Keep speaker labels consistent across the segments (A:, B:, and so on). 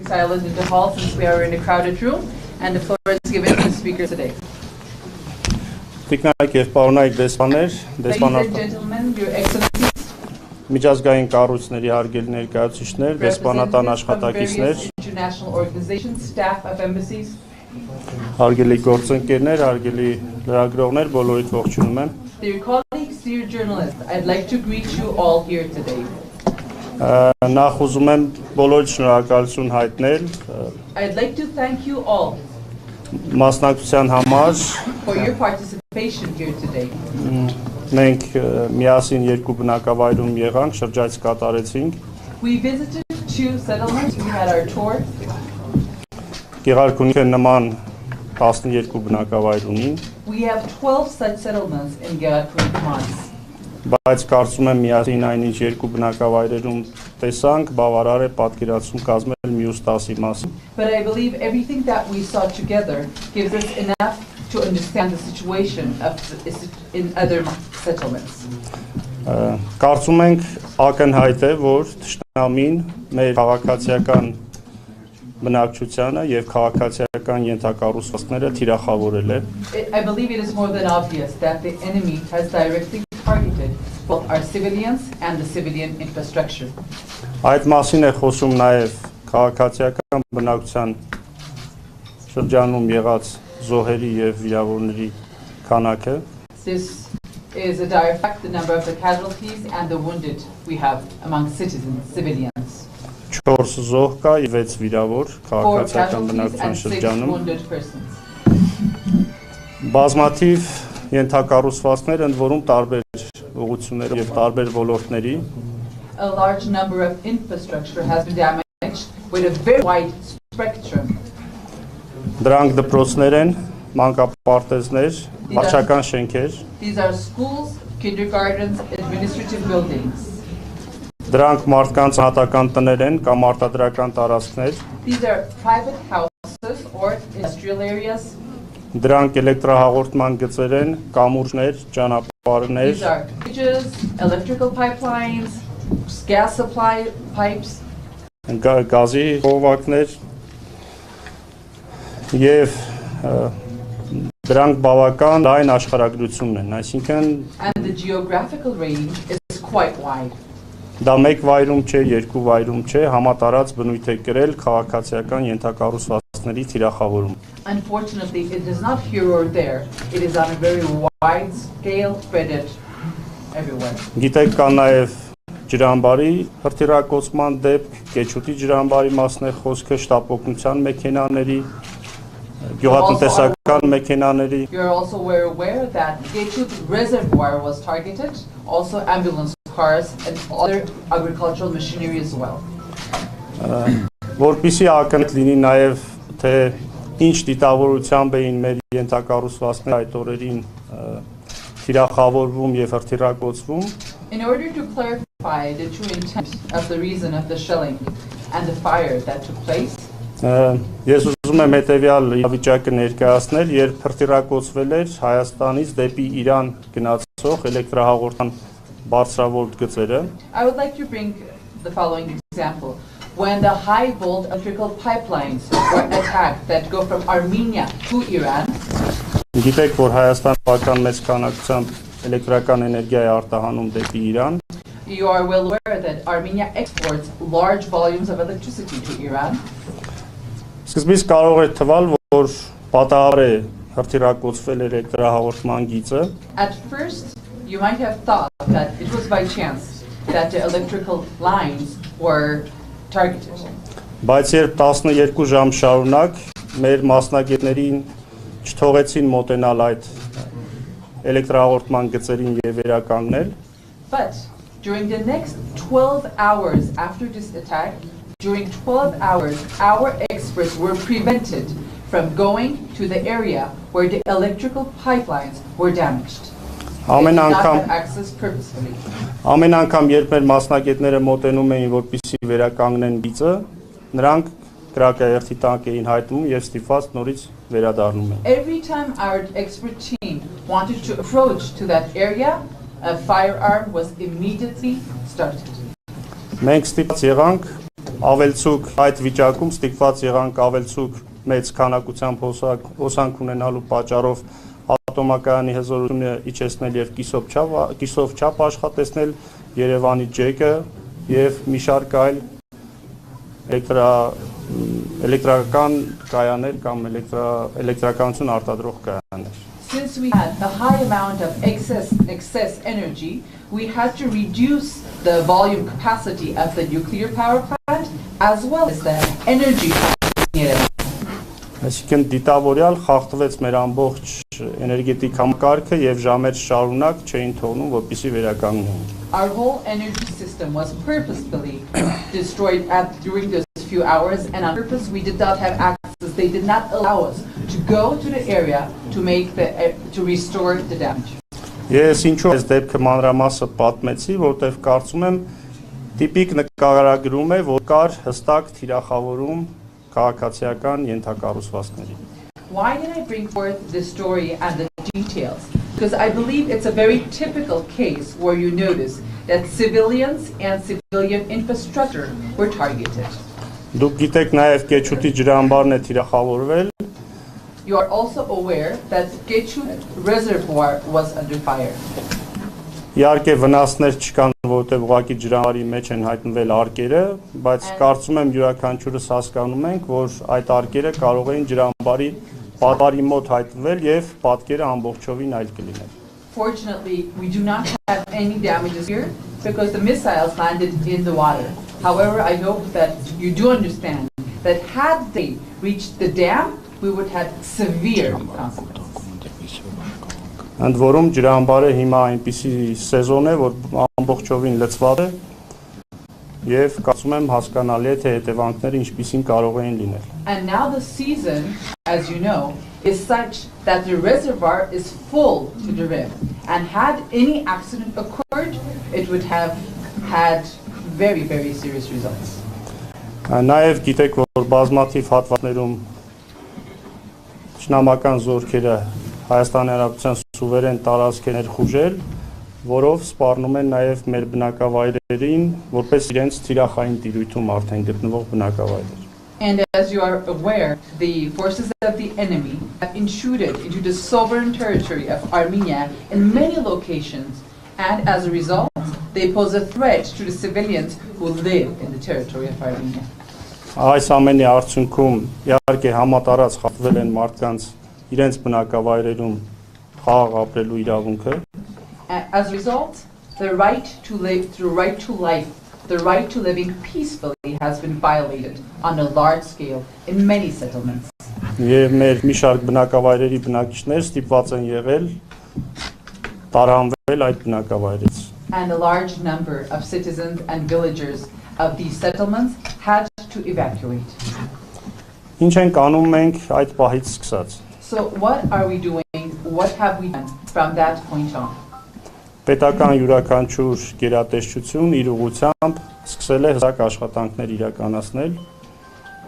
A: Silent in the hall since we are in a crowded room, and the floor is given to the speaker today.
B: Ladies and
A: gentlemen, your excellencies,
B: միջազգային կառույցների հարգելի ներկայացուցիչներ, դեսպանատան աշխատակիցներ,
A: international organizations, staff of embassies,
B: հարգելի գործընկերներ, հարգելի լրագրողներ, բոլորիդ ողջունում եմ։
A: Dear colleagues, dear journalists, I'd like to greet you all here today.
B: Նախ ուզում եմ բոլորիդ շնորհակալություն հայտնել
A: I'd like to thank you all
B: մասնակցության համար
A: for your participation here today.
B: Մենք միասին երկու բնակավայրում եղանք, շրջայց կատարեցինք։
A: We visited 2 settlements. We had our tour.
B: Գեղարքունիքը նման 12 բնակավայր ունի։
A: We have 12 such settlements in Gեղարքունիքում.
B: Բայց կարծում եմ միասին այնինչ երկու բնակավայրերում տեսանք, բավարար է պատկերացում կազմել մյուս 10-ի մասին։
A: But I believe everything that we saw together gives us enough to understand the situation in other settlements.
B: Կարծում ենք ակնհայտ է, որ թշնամին մեր քաղաքացիական բնակչությանը եւ քաղաքացիական ենթակառուցվածքները թիրախավորել է։
A: I believe it is more than obvious that the enemy has directly targeted both our civilians and the civilian infrastructure.
B: Այդ մասին է խոսում նաեւ քաղաքացիական բնակչության շրջանում եղած զոհերի եւ վիրավորների քանակը։
A: This is a direct fact, the number of the casualties and the wounded we have among citizens, civilians.
B: 4 զոհ կա, 6 վիրավոր քաղաքացիական բնակչության շրջանում։ Բազմաթիվ ենթակառուցվածքներ ընդ որում տարբեր ուղղություններով եւ տարբեր ոլորտների։
A: A large number of infrastructure has been damaged with a very wide spectrum.
B: Դրանք դպրոցներ են, մանկապարտեզներ, վարչական շենքեր։
A: These are schools, kindergartens, administrative buildings.
B: Դրանք մարդկանց հատական տներ են կամ արտադրական տարածքներ։
A: These are private houses or industrial areas.
B: Դրանք էլեկտրահաղորդման գծեր են, կամուրջներ, ճանապարհներ։
A: These are bridges, electrical pipelines, gas supply pipes.
B: Գազի հովակներ եւ դրանք բավական լայն աշխարհագրությունն են, այսինքն
A: and the geographical range is quite wide.
B: Դա մեկ վայրում չէ, երկու վայրում չէ, համատարած բնույթ է կրել քաղաքացիական ենթակառուցվածքների թիրախավորում։
A: Unfortunately, it is not here or there. It is on a very wide scale, spread everywhere.
B: Գիտեք, կա նաև ջրամբարի հրթիռակոծման դեպք, Կեչուտի ջրամբարի մասն է խոսքը, շտապօգնության մեքենաների, գյուղատնտեսական մեքենաների։
A: You are also aware that Kechut reservoir was targeted, also ambulance cars and other agricultural machinery as well.
B: Որպեսզի ակնհայտ լինի նաև թե ինչ դիտավորությամբ էին մեր ենթակառուցվածքները այդ օրերին թիրախավորվում եւ հրթիռակոծվում։
A: In order to clarify the true intent of the reason of the shelling and the fire that took place,
B: ես ուզում եմ հետեւյալ իրավիճակը ներկայացնել, երբ հրթիռակոծվել էր Հայաստանից դեպի Իրան գնացող էլեկտրահաղորդման բարձրավոլտ գծերը։
A: I would like to bring the following example. When the high volt electrical pipelines were attacked that go from Armenia to Iran,
B: Գիտեք, որ Հայաստանը բավական մեծ քանակությամբ էլեկտրական էներգիա է արտահանում դեպի Իրան։
A: You are well aware that Armenia exports large volumes of electricity to Iran.
B: Սկզբից կարող է թվալ, որ պատահար է հրթիռակոծվել էլեկտրահաղորդման գիծը։
A: At first, you might have thought that it was by chance that the electrical lines were targeted.
B: Բայց երբ 12 ժամ շարունակ մեր մասնագետներին չթողեցին մոտենալ այդ էլեկտրահաղորդման գծերին եւ վերականգնել,
A: But during the next 12 hours after this attack, during 12 hours, our experts were prevented from going to the area where the electrical pipelines were damaged. They did not have access purposefully.
B: Ամեն անգամ, երբ մեր մասնագետները մոտենում էին, որպեսզի վերականգնեն գիծը, նրանք կրակայերթի տանկ էին հայտնում եւ ստիպված նորից վերադառնում էին։
A: Every time our expert team wanted to approach to that area, a firearm was immediately started.
B: Մենք ստիպված եղանք ավելցուկ այդ վիճակում ստիպված եղանք ավելցուկ մեծ քանակությամբ հոսանք ունենալու պատճառով ատոմակայանի հզորությունը իջեցնել եւ կիսով չափ աշխատեցնել Երևանի ջեկը եւ մի շարք այլ էլեկտրական կայաններ կամ էլեկտրականություն արտադրող կայաններ.
A: Since we had a high amount of excess energy, we had to reduce the volume capacity of the nuclear power plant as well as the energy plant.
B: Այսինքն դիտավորյալ խախտվեց մեր ամբողջ էներգետիկ համակարգը եւ ժամեր շարունակ չէին թողնում, որպեսզի վերականգնեն.
A: Our whole energy system was purposefully destroyed during those few hours, and on purpose we did not have access. They did not allow us to go to the area to restore the damage.
B: Ես ինչու այս դեպքը մանրամասը պատմեցի, որտեղ կարծում եմ տիպիկ նկարագրում է, որ կար հստակ թիրախավորում քաղաքացիական ենթակառուցվածքների.
A: Why did I bring forth this story and the details? Because I believe it's a very typical case where you notice that civilians and civilian infrastructure were targeted.
B: Դուք գիտեք նաև Կեչուտի ջրամբարն է թիրախավորվել.
A: You are also aware that Kechut reservoir was under fire.
B: Իհարկե վնասներ չկան, որտեղ ուղղակի ջրամբարի մեջ են հայտնվել արկերը, բայց կարծում եմ յուրաքանչյուրս հասկանում ենք, որ այդ արկերը կարող էին ջրամբարի պատարի մոտ հայտնվել եւ պատկերը ամբողջովին այլ կլիներ.
A: Fortunately, we do not have any damages here because the missiles landed in the water. However, I hope that you do understand that had they reached the dam, we would have severe consequences.
B: Ընդ որում ջրամբարը հիմա այնպիսի սեզոն է, որ ամբողջովին լցված է եւ կարծում եմ հասկանալի է թե հետևանքները ինչպիսին կարող էին լինել.
A: And now the season, as you know, is such that the reservoir is full to the rim, and had any accident occurred, it would have had very, very serious results.
B: Նաեւ գիտեք, որ բազմաթիվ հատվածներում ճշնամական զորքերը Հայաստանի Հանրապետության սուվերեն տարածք են ներխուժել, որով սպառնում են նաև մեր բնակավայրերին, որպես իրենց թիրախային տիրույթում արդեն գտնվող բնակավայրեր.
A: And as you are aware, the forces of the enemy have intruded into the sovereign territory of Armenia in many locations, and as a result, they pose a threat to the civilians who live in the territory of Armenia.
B: Այս ամենի արդյունքում իհարկե համատարած խախտվել են մարդկանց իրենց բնակավայրերում խաղաղ ապրելու իրավունքը.
A: As a result, the right to live, the right to life, the right to living peacefully has been violated on a large scale in many settlements.
B: Եվ մեր մի շարք բնակավայրերի բնակիչներ ստիպված են եղել տարանվել այդ բնակավայրից.
A: And a large number of citizens and villagers of these settlements had to evacuate.
B: Ինչ ենք անում մենք այդ պահից սկսած?
A: So what are we doing? What have we done from that point on?
B: Պետական յուրաքանչյուր գերատեսչություն իր ուղղությամբ սկսել է հստակ աշխատանքներ իրականացնել.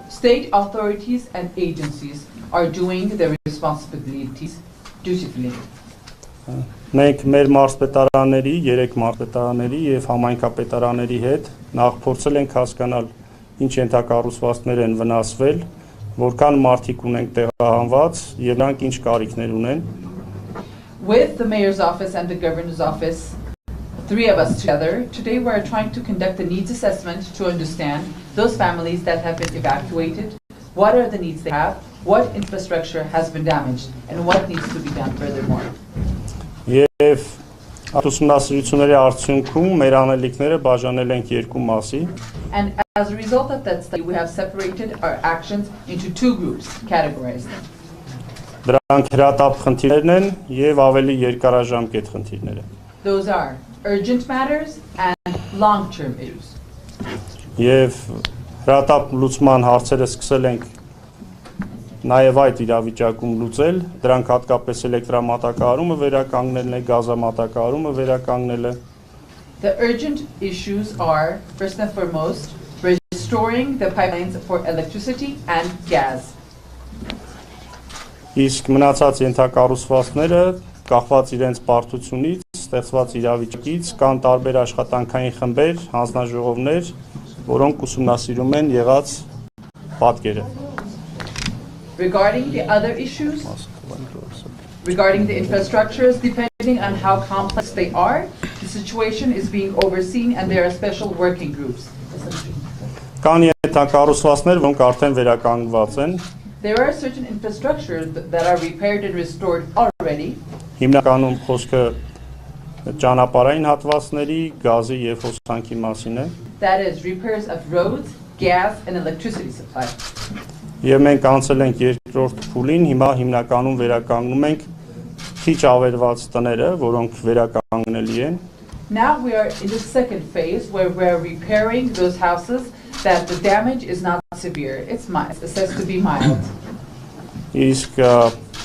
A: State authorities and agencies are doing their responsibilities dutifully.
B: Մենք մեր մարզպետարանների, 3 մարզպետարանների եւ համայնքապետարանների հետ նախ փորձել ենք հասկանալ ինչ ենթակառուցվածքներ են վնասվել, որքան մարդիկ ունենք տեղահանված եւ նրանք ինչ կարիքներ ունեն.
A: With the mayor's office and the governor's office, 3 of us together, today we are trying to conduct a needs assessment to understand those families that have been evacuated, what are the needs they have, what infrastructure has been damaged, and what needs to be done furthermore. Եվ
B: ուսումնասիրությունների արդյունքում մեր անելիքները բաժանել ենք 2 մասի.
A: And as a result of that study, we have separated our actions into 2 groups, categorized them.
B: Դրանք հրատապ խնդիրներն են եւ ավելի երկարաժամկետ խնդիրները.
A: Those are urgent matters and long-term issues.
B: Եվ հրատապ լուծման հարցերը սկսել ենք նաև այդ իրավիճակում լուծել, դրանք հատկապես էլեկտրամատակարարումը վերականգնելն է, գազամատակարարումը վերականգնելը.
A: The urgent issues are, first and foremost, restoring the pipelines for electricity and gas.
B: Իսկ մնացած ենթակառուցվածքները կախված իրենց բարդությունից, ստեղծված իրավիճակից, կան տարբեր աշխատանքային խմբեր, հանձնաժողովներ, որոնք ուսումնասիրում են եղած պատկերը։
A: Regarding the other issues, regarding the infrastructures, depending on how complex they are, the situation is being overseen and there are special working groups.
B: Կան ենթակառուցվածքներ, որոնք արդեն վերականգնված են։
A: There are certain infrastructures that are repaired and restored already.
B: Հիմնականում խոսքը ճանապարհային հատվածների, գազի եւ հոսանքի մասին է։
A: That is repairs of roads, gas and electricity supply.
B: Եվ մենք անցել ենք երկրորդ փուլին, հիմա հիմնականում վերականգնում ենք քիչ ավերված տները, որոնք վերականգնելի են։
A: Now we are in the second phase where we are repairing those houses that the damage is not severe. It's assessed to be mild.
B: Իսկ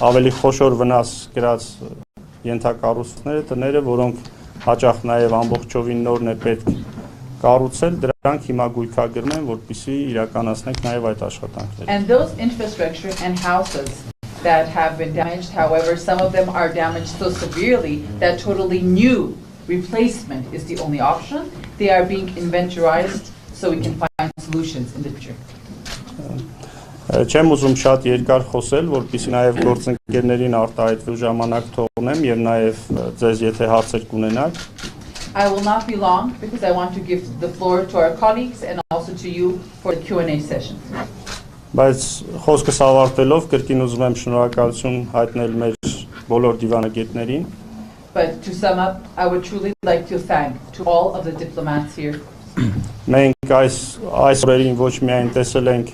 B: ավելի խոշոր վնաս կրած ենթակառուցվածքները, տները, որոնք հաճախ նաև ամբողջովին նորն է պետք կառուցել, դրանք հիմա գույքագրում են, որպեսզի իրականացնենք նաև այդ աշխատանքները։
A: And those infrastructure and houses that have been damaged, however, some of them are damaged so severely that totally new replacement is the only option. They are being inventorized so we can find solutions in the future.
B: Չեմ ուզում շատ երկար խոսել, որպեսզի նաև գործընկերներին արտահայտվելու ժամանակ թողնեմ եւ նաև ձեզ եթե հարցեր կունենաք։
A: I will not be long because I want to give the floor to our colleagues and also to you for the Q&A session.
B: Բայց խոսքս ավարտելով կրկին ուզում եմ շնորհակալություն հայտնել մեր բոլոր դիվանագետներին։
A: But to sum up, I would truly like to thank to all of the diplomats here.
B: Մենք այս օրերին ոչ միայն տեսել ենք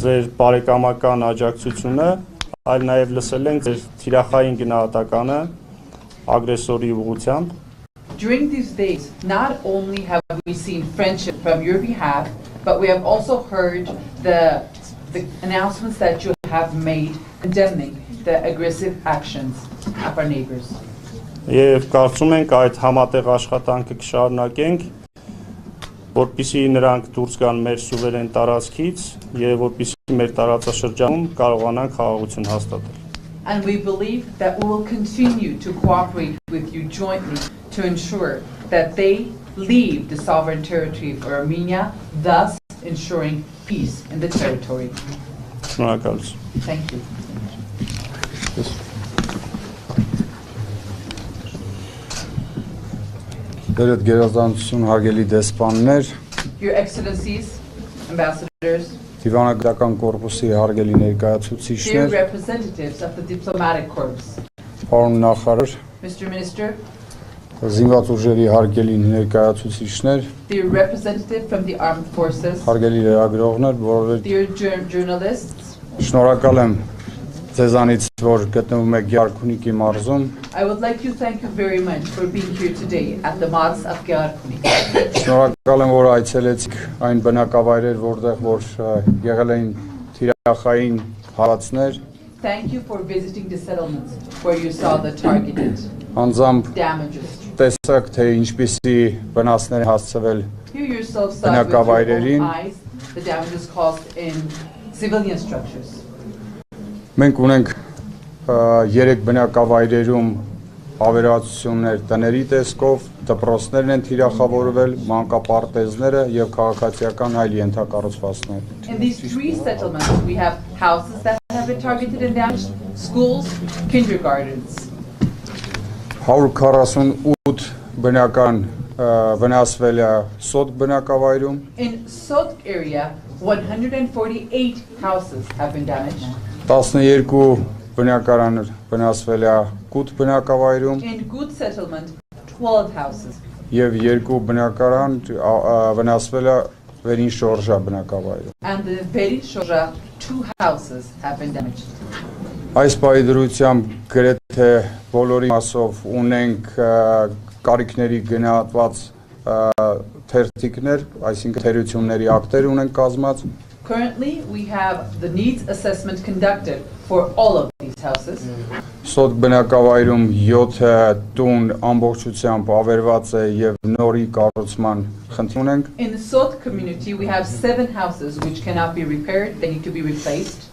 B: ձեր բարեկամական աջակցությունը, այլ նաև լսել ենք ձեր թիրախային գնահատականը ագրեսորի ուղղությամբ։
A: During these days, not only have we seen friendship from your behalf, but we have also heard the announcements that you have made condemning the aggressive actions of our neighbors.
B: Եվ կարծում ենք այդ համատեղ աշխատանքը կշարունակենք, որպեսզի նրանք դուրս գան մեր սուվերեն տարածքից եւ որպեսզի մեր տարածաշրջանում կարողանան խաղաղություն հաստատել։
A: And we believe that we will continue to cooperate with you jointly to ensure that they leave the sovereign territory of Armenia, thus ensuring peace in the territory.
B: Շնորհակալություն։
A: Thank you.
C: Դերեդ գերազանցություն հարգելի դեսպաններ,
A: Your Excellencies, Ambassadors,
C: դիվանագիտական կորպուսի հարգելի
A: dear
C: ներկայացուցիչներ,
A: representatives of the diplomatic corps,
C: պարոն նախարար,
A: Mr. Minister,
C: զինված ուժերի հարգելի ներկայացուցիչներ,
A: dear representative from the armed forces,
C: հարգելի լրագրողներ, բոլորը
A: dear journalists,
C: շնորհակալ եմ ձեզանից, որ գտնվում եք Գեղարքունիքի մարզում։
A: I would like to thank you very much for being here today at the Mars of Gեղarkunikum.
C: Շնորհակալ եմ, որ այցելեցիք այն բնակավայրեր, որտեղ որ եղել էին թիրախային հարացներ։
A: Thank you for visiting the settlements where you saw the targeted
C: Անձամբ
A: damages.
C: տեսակ, թե ինչպիսի վնասներ հասցվել
A: You yourself saw with your own
C: բնակավայրերին։
A: eyes the damages caused in civilian structures.
C: Մենք ունենք 3 բնակավայրերում ավերածություններ տների տեսքով, դպրոցներն են թիրախավորվել, մանկապարտեզները եւ քաղաքացիական այլ ենթակառուցվածքներ։
A: In these 3 settlements, we have houses that have been targeted and damaged, schools, kindergartens.
C: 148 բնական վնասվել է Սոտ բնակավայրում,
A: In Sotk area, 148 houses have been damaged.
C: 12 բնակարան վնասվել է Կուտ բնակավայրում
A: In Gut settlement, 12 houses.
C: եւ 2 բնակարան վնասվել է Վերին Շորժա բնակավայրում։
A: And the Verin Shora, 2 houses have been damaged.
C: Այս պայդրությամբ գրեթե բոլորի մասով ունենք կարիքների գնահատված թերթիկներ, այսինքն թերությունների ակտեր ունենք կազմած։
A: Currently, we have the needs assessment conducted for all of these houses.
C: Սոտ բնակավայրում 7 տուն ամբողջությամբ ավերված է եւ նորի կառուցման խնդիր ունենք։
A: In the Sot community, we have 7 houses which cannot be repaired, they need to be replaced.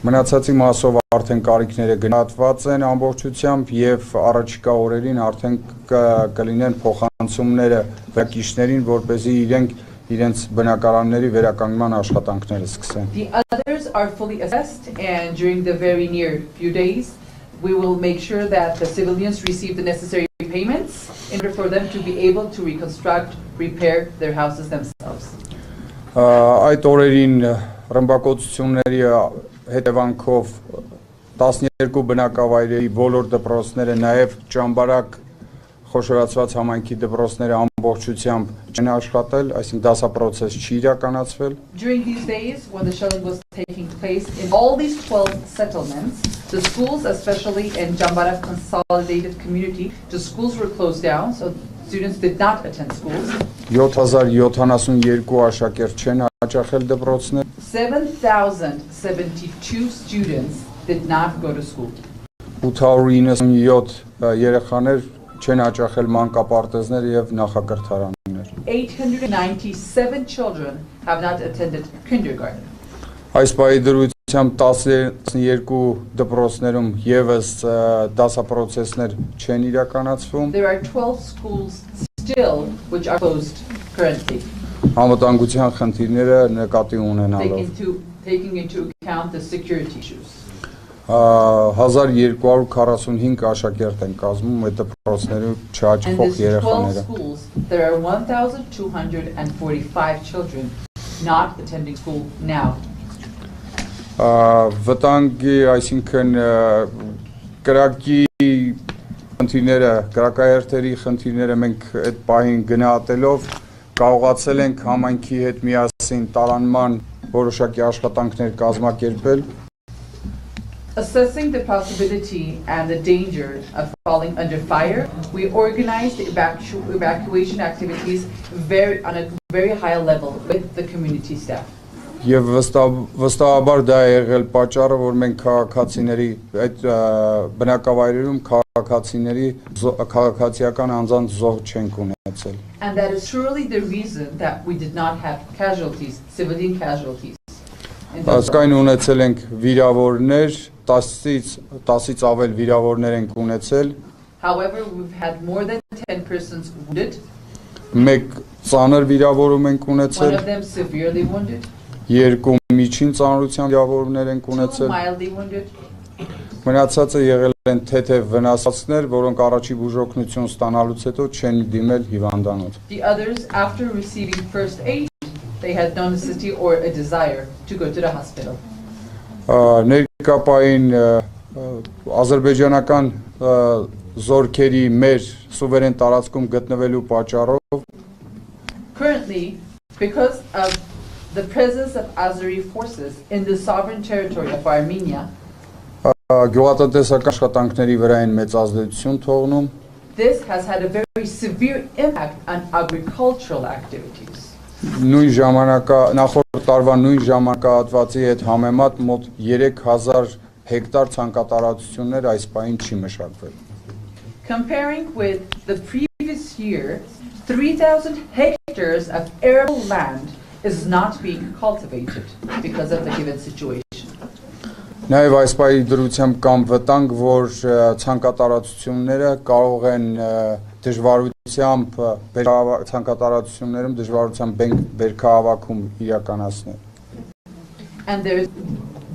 C: Մնացածի մասով արդեն կարիքները գնահատված են ամբողջությամբ եւ առաջիկա օրերին արդեն կլինեն փոխանցումները վարկիչներին, որպեսզի իրենք իրենց բնակարանների վերականգնման աշխատանքները սկսեն։
A: The others are fully assessed, and during the very near few days, we will make sure that the civilians receive the necessary payments in order for them to be able to reconstruct, repair their houses themselves.
C: Այդ օրերին ռմբակոծությունների հետևանքով 12 բնակավայրերի բոլոր դպրոցները, նաև ճամբարակ խոշորացված համայնքի դպրոցները ամբողջությամբ չեն աշխատել, այսինքն դասապրոցես չի իրականացվել։
A: During these days, when the shelling was taking place in all these 12 settlements, the schools, especially in Jambarak consolidated community, the schools were closed down, so students did not attend schools.
C: 7072 աշակերտ չեն հաճախել դպրոցներ։
A: 7,072 students did not go to school.
C: 897 երեխաներ չեն հաճախել մանկապարտեզներ եւ նախակրթարաններ։
A: 897 children have not attended kindergarten.
C: Այս պահի դրությամբ 12 դպրոցներում եւս դասապրոցեսներ չեն իրականացվում։
A: There are 12 schools still which are closed currently.
C: Անվտանգության խնդիրները նկատի ունենալով
A: Taking into account the security issues.
C: 1245 աշակերտ են կազմում այդ դպրոցների չհաճախող երեխաները։
A: schools, there are 1,245 children not attending school now.
C: Վտանգի, այսինքն կրակի խնդիրները, կրակահերթերի խնդիրները մենք այդ պահին գնահատելով կարողացել ենք համայնքի հետ միասին տարանման որոշակի աշխատանքներ կազմակերպել։
A: Assessing the possibility and the danger of falling under fire, we organized evacuation activities on a very high level with the community staff.
C: Եվ վստահաբար դա է եղել պատճառը, որ մենք քաղաքացիների այդ բնակավայրերում քաղաքացիական անձանց զոհ չենք ունեցել։
A: And that is surely the reason that we did not have casualties, civilian casualties.
C: Ասկայն ունեցել ենք վիրավորներ, 10-ից ավել վիրավորներ ենք ունեցել։
A: However, we've had more than 10 persons wounded.
C: Մեկ ծանր վիրավորում ենք ունեցել։
A: One of them severely wounded.
C: Երկու միջին ծանրության վիրավորումներ ենք
A: Two
C: ունեցել։
A: mildly wounded.
C: Մնացածը եղել են թեթև վնասվածքներ, որոնք առաջի բուժօգնություն ստանալուց հետո չեն դիմել հիվանդանոց։
A: The others, after receiving first aid, they had no necessity or a desire to go to the hospital.
C: Ներկապային ադրբեջանական զորքերի մեր սուվերեն տարածքում գտնվելու պատճառով
A: Currently, because of the presence of Azeri forces in the sovereign territory of Armenia,
C: գյուղատնտեսական աշխատանքների վրա են մեծ ազդեցություն թողնում։
A: this has had a very severe impact on agricultural activities.
C: Նույն նախորդ տարվա նույն ժամանակահատվածի հետ համեմատ մոտ 3000 հեկտար ցանկատարածություններ այս պահին չի մշակվել։
A: Comparing with the previous year, 3,000 hectares of arable land is not being cultivated because of the given situation.
C: Նաև այս պահի դրությամբ կամ վտանգ, որ ցանկատարածությունները կարող են դժվարությամբ ցանկատարածություններում դժվարությամբ բերքահավաքում իրականացնել։
A: And there's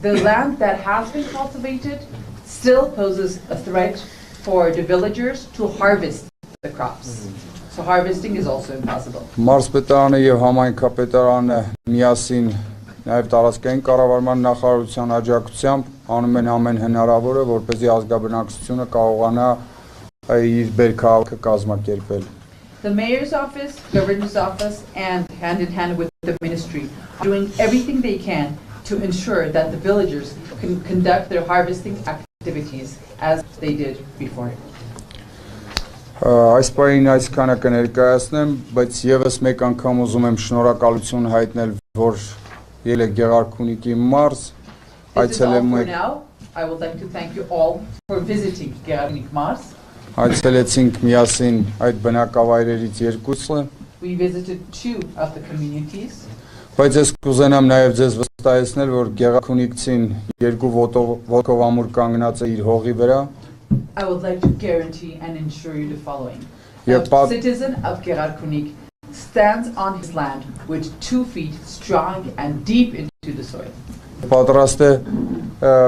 A: the land that has been cultivated still poses a threat for the villagers to harvest the crops. So harvesting is also impossible.
C: Մարզպետարանը եւ համայնքապետարանը միասին նաև տարածքային կառավարման նախարարության աջակցությամբ անում են ամեն հնարավորը, որպեսզի ազգաբնակչությունը կարողանա իր բերքահավաքը կազմակերպել։
A: The mayor's office, governor's office, and hand in hand with the ministry are doing everything they can to ensure that the villagers can conduct their harvesting activities as they did before.
C: Այս պահին այսքանը կներկայացնեմ, բայց եւս մեկ անգամ ուզում եմ շնորհակալություն հայտնել, որ ելեք Գեղարքունիքի մարզ, այցելեմ
A: For now, I would like to thank you all for visiting Գեղարքունիք մարզ.
C: Այցելեցինք միասին այդ բնակավայրերից երկուսը։
A: We visited 2 of the communities.
C: Բայց ես կուզենամ նաև ձեզ վստահեցնել, որ Գեղարքունիքցին երկու ոտքով ամուր կանգնած է իր հողի վրա։
A: I would like to guarantee and ensure you the following.
C: Yeah,
A: A citizen of Gեղարքունիք stands on his land with 2 feet strong and deep into the soil.
C: Պատրաստ է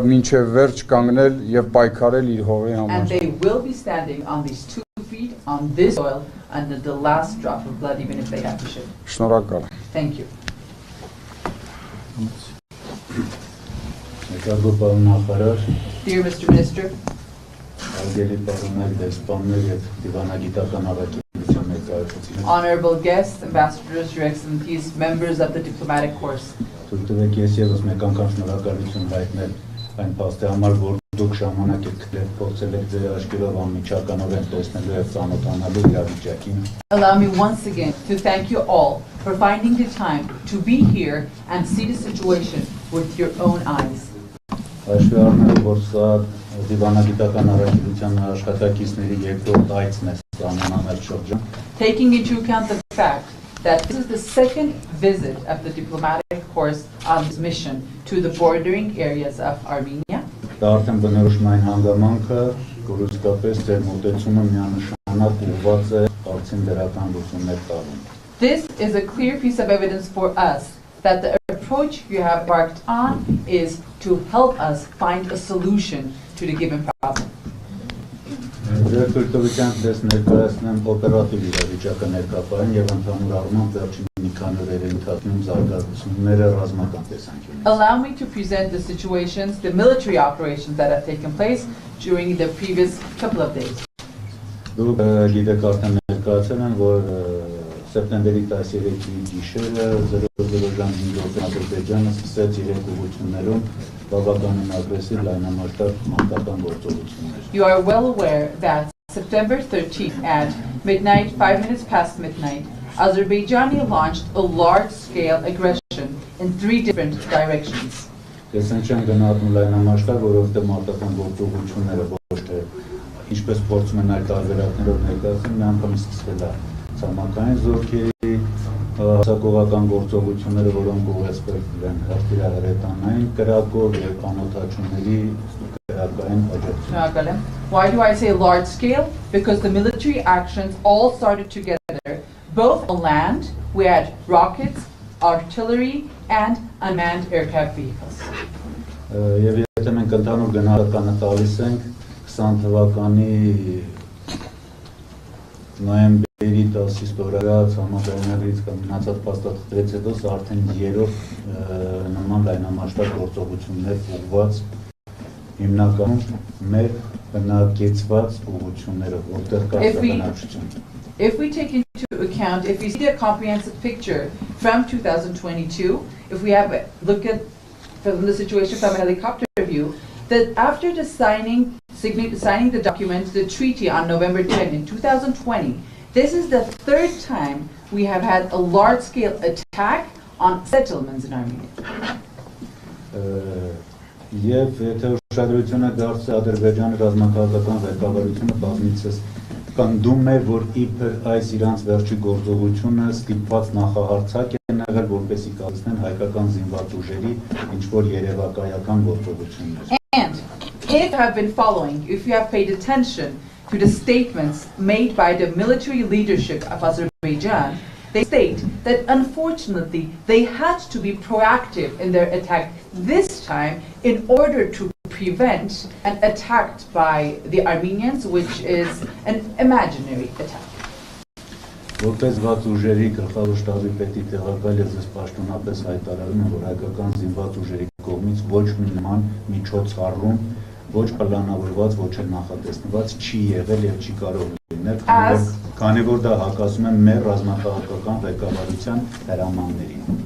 C: մինչև վերջ կանգնել եւ պայքարել իր հողի
A: And
C: համար։
A: they will be standing on these 2 feet on this soil until the last drop of blood, even if they have to shed.
C: Շնորհակալ եմ։
A: Thank you. Dear Mr. Minister, honorable guests, ambassadors, your excellencies, members of the diplomatic corps.
D: Այն փաստի համար, որ դուք ժամանակ եք փորձել եք ձեր աչքերով անմիջականորեն տեսնելու եւ ծանոթանալու իրավիճակին։
A: Allow me once again to thank you all for finding the time to be here and see the situation with your own eyes.
D: Հաշվի առնելով, որ սա դիվանագիտական առաքելության աշխատակիցների երկրորդ այցն է ստանալ շրջան։
A: Taking into account the fact that this is the second visit of the diplomatic corps on this mission to the bordering areas of Armenia.
D: Դա արդեն բնորոշում այն հանգամանքը, որ իսկապես ձեր մոտեցումը միանշանակ ուղղված է արդեն դրական լուծումներ տալու։
A: This is a clear piece of evidence for us that the approach you have embarked on is to help us find a solution to the given problem.
D: Ձեր քրտովության դες ներկայացնեմ օպերատիվ իրավիճակը ներկայացնեն եւ ընդհանուր առմամբ վերջին մի քանի օրերի ընթացքում զարգացումները ռազմական տեսանկյունից։
A: Allow me to present the situations, the military operations that have taken place during the previous couple of days.
D: Դուք գիտեք արդեն ներկայացել են, որ սեպտեմբերի 13-ի գիշերը 00 ժամ 5-րդ Ադրբեջանը սկսեց իր ուղղություններում բավականին ագրեսիվ լայնամասշտաբ մարտական գործողություններ։
A: You are well aware that September 13th at midnight, 5 minutes past midnight, Azerbaijan launched a large-scale aggression in 3 different directions.
D: Ես չեմ գնահատում լայնամասշտաբ, որովհետև մարտական գործողությունները ոչ թե ինչպես փորձում են այդ տարբերակներով ներկայացնել, մի անգամ սկսվել է ցամաքային զորքերի հասարակական գործողությունները, որոնք ուղեկցվել են հրետանային կրակով եւ անօթաչուների կրակային աջակցությամբ։
A: Why do I say large scale? Because the military actions all started together. Both on land, we had rockets, artillery, and unmanned aircraft vehicles.
D: Եվ եթե մենք ընդհանուր գնահատականը տալիս ենք 20 թվականի նոյեմբերի 10-ից ստորագրած համաձայնագրից կամ մնացած փաստաթղթերից հետո սա արդեն 3-րդ նման լայնամասշտաբ գործողություններ ուղղված հիմնականում մեր բնակեցված ուղղությունները, որտեղ կա բնակչություն։
A: If we take into account, if we see a comprehensive picture from 2022, if we have a look at from the situation from a helicopter view, that after the signing the document, the treaty on November 10 in 2020, this is the 3rd time we have had a large-scale attack on settlements in Armenia.
D: Եվ եթե ուշադրությունը դարձի Ադրբեջանի ռազմաքաղաքական ղեկավարությունը բազմիցս կնդում է, որ իբր այս իրանց վերջի գործողությունը ստիպված նախահարցակ է եղել, որպեսզի կազմեն հայկական զինված ուժերի ինչ-որ երևակայական գործողություններ։
A: And if you have been following, if you have paid attention to the statements made by the military leadership of Azerbaijan, they state that unfortunately they had to be proactive in their attack this time in order to prevent an attack by the Armenians, which is an imaginary attack.
D: Որպես ված ուժերի գլխավոր շտաբի պետի տեղակալ ես պաշտոնապես հայտարարում եմ, որ հայկական զինված ուժերի կողմից ոչ մի նման միջոցառում, ոչ պլանավորված, ոչ էլ նախատեսված չի եղել եւ չի կարող լինել, քանի որ դա հակասում է մեր ռազմաքաղաքական ղեկավարության հրամաններին։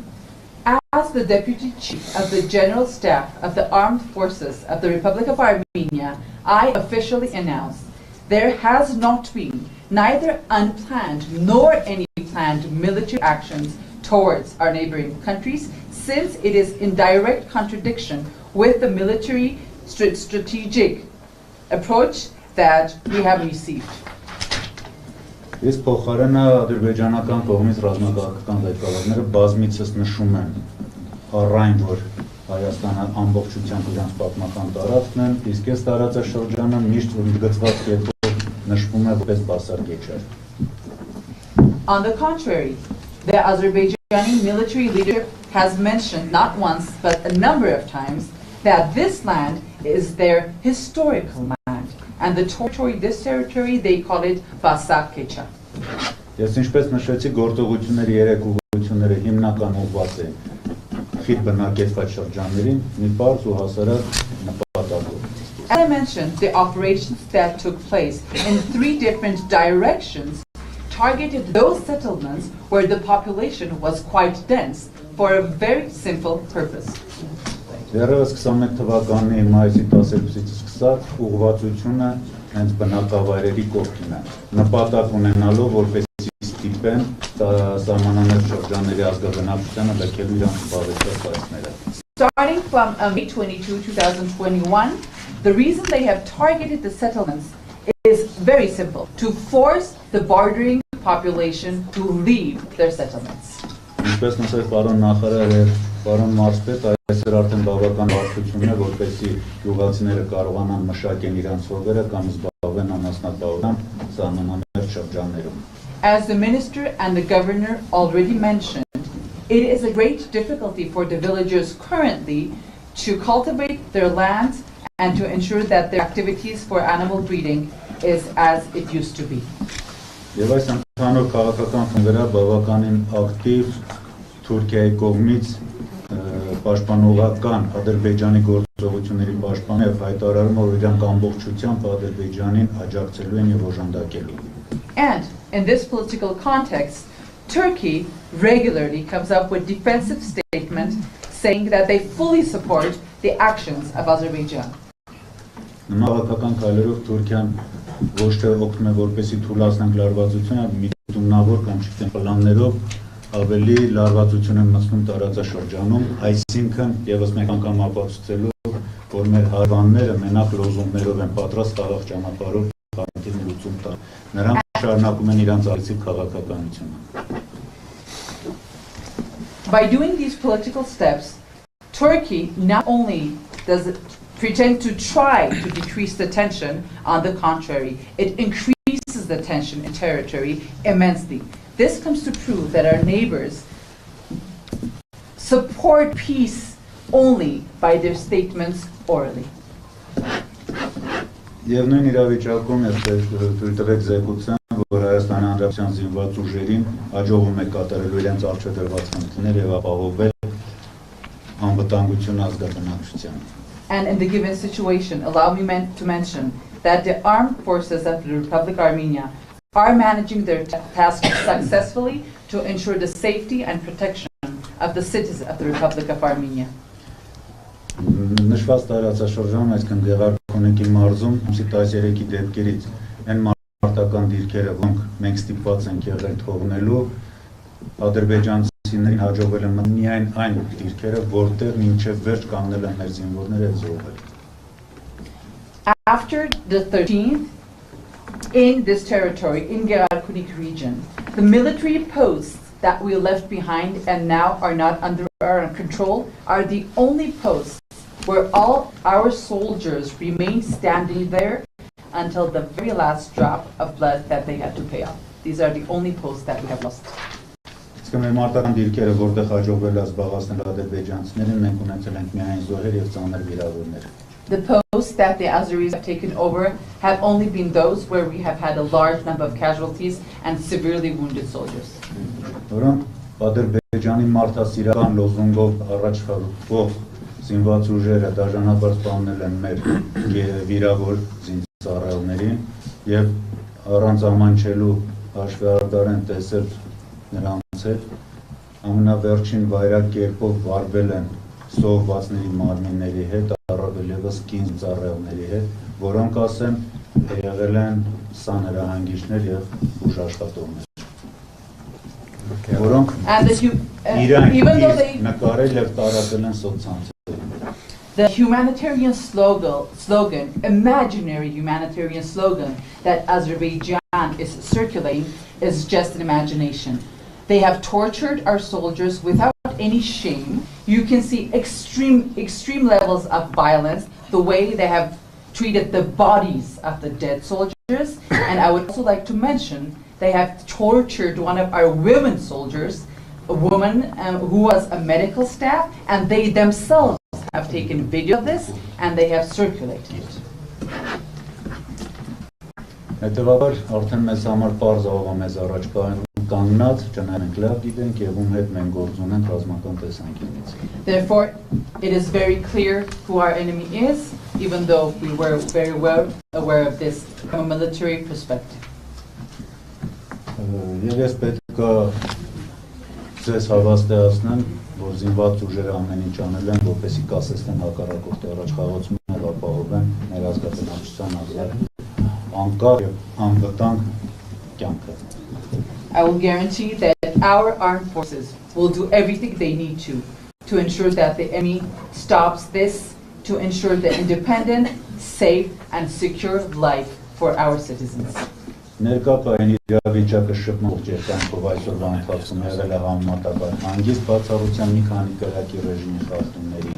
A: As the Deputy Chief of the General Staff of the Armed Forces of the Republic of Armenia, I officially announce there has not been neither unplanned nor any planned military actions towards our neighboring countries, since it is in direct contradiction with the military strategic approach that we have received.
D: Ես փոխարենը ադրբեջանական կողմից ռազմաքաղաքական ղեկավարները բազմիցս նշում են առայն, որ Հայաստանը ամբողջությամբ իրանց պատմական տարածքն են, իսկ այս տարածաշրջանը միշտ ընդգծված կերպով նշվում է որպես բասար գեչար։
A: On the contrary, the Azerbaijani military leadership has mentioned not once but a number of times that this land is their historical land, and this territory they call it Vasak-Kecha.
D: Ես ինչպես նշեցի, գործողությունների երեք ուղղությունները հիմնական ուղղված են խիտ բնակեցված շրջաններին, մի բարձ ու հասարակ նպատակով։
A: As I mentioned, the operations that took place in 3 different directions targeted those settlements where the population was quite dense for a very simple purpose.
D: Դեռևս 21 թվականի մայիսի 12-ից սկսած ուղղվածությունը հենց բնակավայրերի կողքին է, նպատակ ունենալով որպես ստիպեն սահմանամերձ շրջանների ազգաբնակչությանը լքելու իրենց զբաղեցրած հայցները։
A: Starting from May 22, 2021, the reason they have targeted the settlements is very simple: to force the bordering population to leave their settlements.
D: Ինչպես նշեց պարոն նախարարը, պարոն մարզպետ, այսօր արդեն բավական բարդությունն է, որպեսզի գյուղացիները կարողանան մշակեն իրենց հողերը կամ զբաղվեն անասնապահությամբ սահմանամերձ շրջաններում։
A: As the minister and the governor already mentioned, it is a great difficulty for the villagers currently to cultivate their lands and to ensure that their activities for animal breeding is as it used to be.
D: Եվ այս ընդհանուր քաղաքական ֆոնը բավականին ակտիվ Թուրքիայի կողմից պաշտպանողական Ադրբեջանի գործողությունների պաշտպանը եւ հայտարարում որ իրանք ամբողջությամբ Ադրբեջանին աջակցելու են եւ օժանդակելու։
A: And in this political context, Turkey regularly comes up with defensive statements saying that they fully support the actions of Azerbaijan.
D: Նմանական քայլերով Թուրքիան ոչ թե օգնում է որպեսի թույլատնենք լարվածությունը, միտումնավոր կամ չգիտեմ պլաններով ավելի լարվածություն են մտցնում տարածաշրջանում, այսինքն եւս մեկ անգամ ապացուցելու, որ մեր հարևանները մենակ լոզունգներով են պատրաստ խաղաղ ճանապարհով խնդիրներ լուծում տալ։ Նրանք շարունակում են իրենց ագրեսիվ քաղաքականությունը։
A: By doing these political steps, Turkey not only does it pretend to try to decrease the tension, on the contrary, it increases the tension in territory immensely. This comes to prove that our neighbors support peace only by their statements orally.
D: Եվ նույն իրավիճակում թույլտվեք զեկուցեմ, որ Հայաստանի Հանրապետության զինված ուժերին հաջողվում է կատարելու իրենց արժեդրված խնդիրները եւ ապահովել անվտանգություն ազգաբնակչության։
A: And in the given situation, allow me to mention that the armed forces of the Republic of Armenia are managing their task successfully to ensure the safety and protection of the citizens of the Republic of Armenia.
D: Նշված տարածաշրջանում, այսինքն Գեղարքունիքի մարզում, ամսի 13-ի դեպքերից այն մարտական դիրքերը, որոնք մենք ստիպված ենք եղել թողնելու, ադրբեջանցիներին հաջողվել են միայն այն դիրքերը, որտեղ մինչև վերջ կանգնել են մեր զինվորները զոհվել։
A: After the 13th, in this territory, in Gեղարքունիք region, the military posts that we left behind and now are not under our control are the only posts where all our soldiers remain standing there until the very last drop of blood that they had to pay off. These are the only posts that we have lost.
D: Մեր մարտական դիրքերը, որտեղ հաջողվել է զբաղեցնել ադրբեջանցիներին, մենք ունեցել ենք միայն զոհեր եւ ծանր վիրավորներ։
A: The posts that the Azeris have taken over have only been those where we have had a large number of casualties and severely wounded soldiers.
D: Որոնք Ադրբեջանի մարդասիրական լոզունգով առաջ խաղող զինված ուժերը դաժանաբար սպանել են մեր վիրավոր զինծառայողներին եւ առանց ամանչելու հաշվառդար են տեսել նրանց հետ ամենավերջին վայրակ կերպով վարվել են սովվածների մարմինների հետ, առավել ևս կին ծառայողների հետ, որոնք ասեմ եղել են սանրահանգիչներ եւ ուժաշխատողներ։ Որոնք իրանք նկարել եւ տարածել են սոցցանցերում։
A: The humanitarian slogan, imaginary humanitarian slogan that Azerbaijan is circulating is just an imagination. They have tortured our soldiers without any shame. You can see extreme levels of violence, the way they have treated the bodies of the dead soldiers. And I would also like to mention they have tortured one of our women soldiers, a woman who was a medical staff, and they themselves have taken video of this and they have circulated it.
D: Հետևաբար արդեն մեզ համար պարզ ով է մեզ առաջ կանգնած, չնայած լավ գիտենք եւ ում հետ մենք գործ ունենք ռազմական տեսանկյունից.
A: Therefore, it is very clear who our enemy is, even though we were very well aware of this from a military perspective.
D: Եվ ես պետք է ձեզ հավաստիացնեմ, որ զինված ուժերը ամեն ինչ անել են, որպեսզի կասեցնեն հակառակորդի առաջ խաղացումներ ապահովեն մեր ազգաբնակչության ազգային անկախ եւ անվտանգ կյանքը.
A: I will guarantee that our armed forces will do everything they need to ensure that the enemy stops this, to ensure the independent, safe, and secure life for our citizens.
D: Ներկայացին իրավիճակը շփման ջերմով այսօրվա ընթացքում եղել է համեմատաբար հանգիստ բացառության մի քանի կրակի ռեժիմի խախտումների.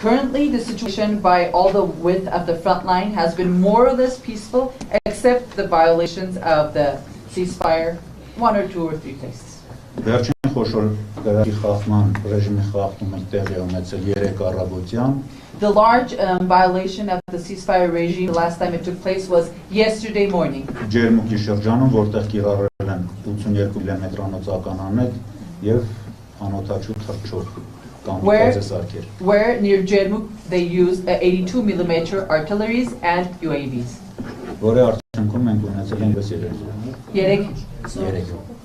A: Currently, the situation by all the width of the front line has been more or less peaceful, except the violations of the ceasefire, 1 or 2 or 3 cases.
D: Վերջին խոշոր կրակի խախտման ռեժիմի խախտումը տեղի ունեցել 3 առավոտյան.
A: The large violation of the ceasefire regime, the last time it took place was yesterday morning.
D: Ջերմուկի շրջանում, որտեղ կիրառել են 82 մմ ականանետ եւ անօթաչու թռչող կամ
A: where near Jermuk they used 82 mm artilleries and UAVs.
D: Որի արդյունքում մենք ունեցել ենք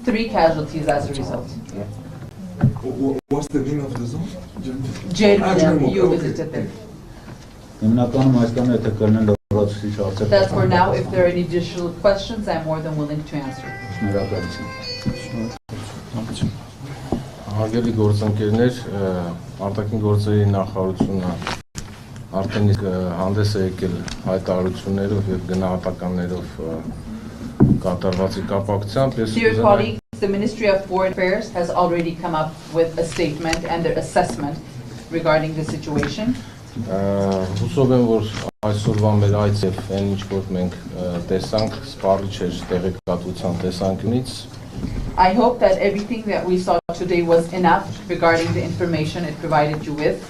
D: 3
A: casualties as a result.
E: What's the name of the zone?
A: Jermuk, you visited them.
D: Հիմնականում այստեղ եթե կլինեն լրացուցիչ հարցեր.
A: That's for now. If there are any additional questions, I'm more than willing to answer.
D: Շնորհակալություն.
F: Հարգելի գործընկերներ, արտաքին գործերի նախարարությունը արդեն հանդես է եկել հայտարարություններով եւ գնահատականներով կատարվածի կապակցությամբ.
A: Dear colleagues, the Ministry of Foreign Affairs has already come up with a statement and their assessment regarding the situation.
F: Հուսով եմ, որ այսօրվա մեր այց եւ այն ինչ որ մենք տեսանք, սպառիչ էր տեղեկատվության տեսանկյունից.
A: I hope that everything that we saw today was enough regarding the information it provided you with.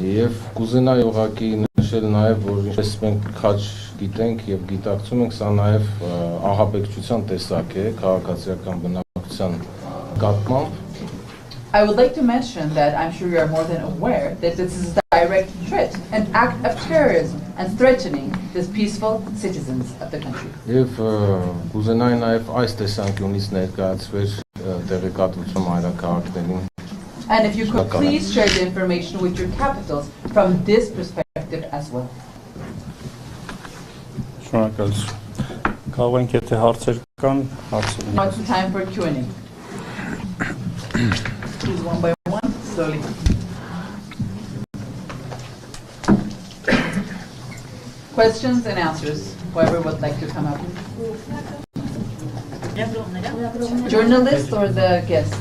F: Եվ կուզենայի ուղղակի նշել նաև, որ ինչպես մենք քաջ գիտենք եւ գիտակցում ենք, սա նաև ահաբեկչության տեսակ է քաղաքացիական բնակչության նկատմամբ.
A: I would like to mention that I'm sure you are more than aware that this is a direct threat, an act of terrorism and threatening the peaceful citizens of the country.
F: Եվ կուզենայի նաև այս տեսանկյունից ներկայացվեր տեղեկատվություն հայրաքաղաքներին.
A: And if you could please share the information with your capitals from this perspective as well.
B: Շնորհակալություն. Կարող ենք եթե հարցեր կան, հարցեր.
A: Now it's time for Q&A. Please one by one, slowly. Questions and answers, whoever would like to come up. Journalists or the guests?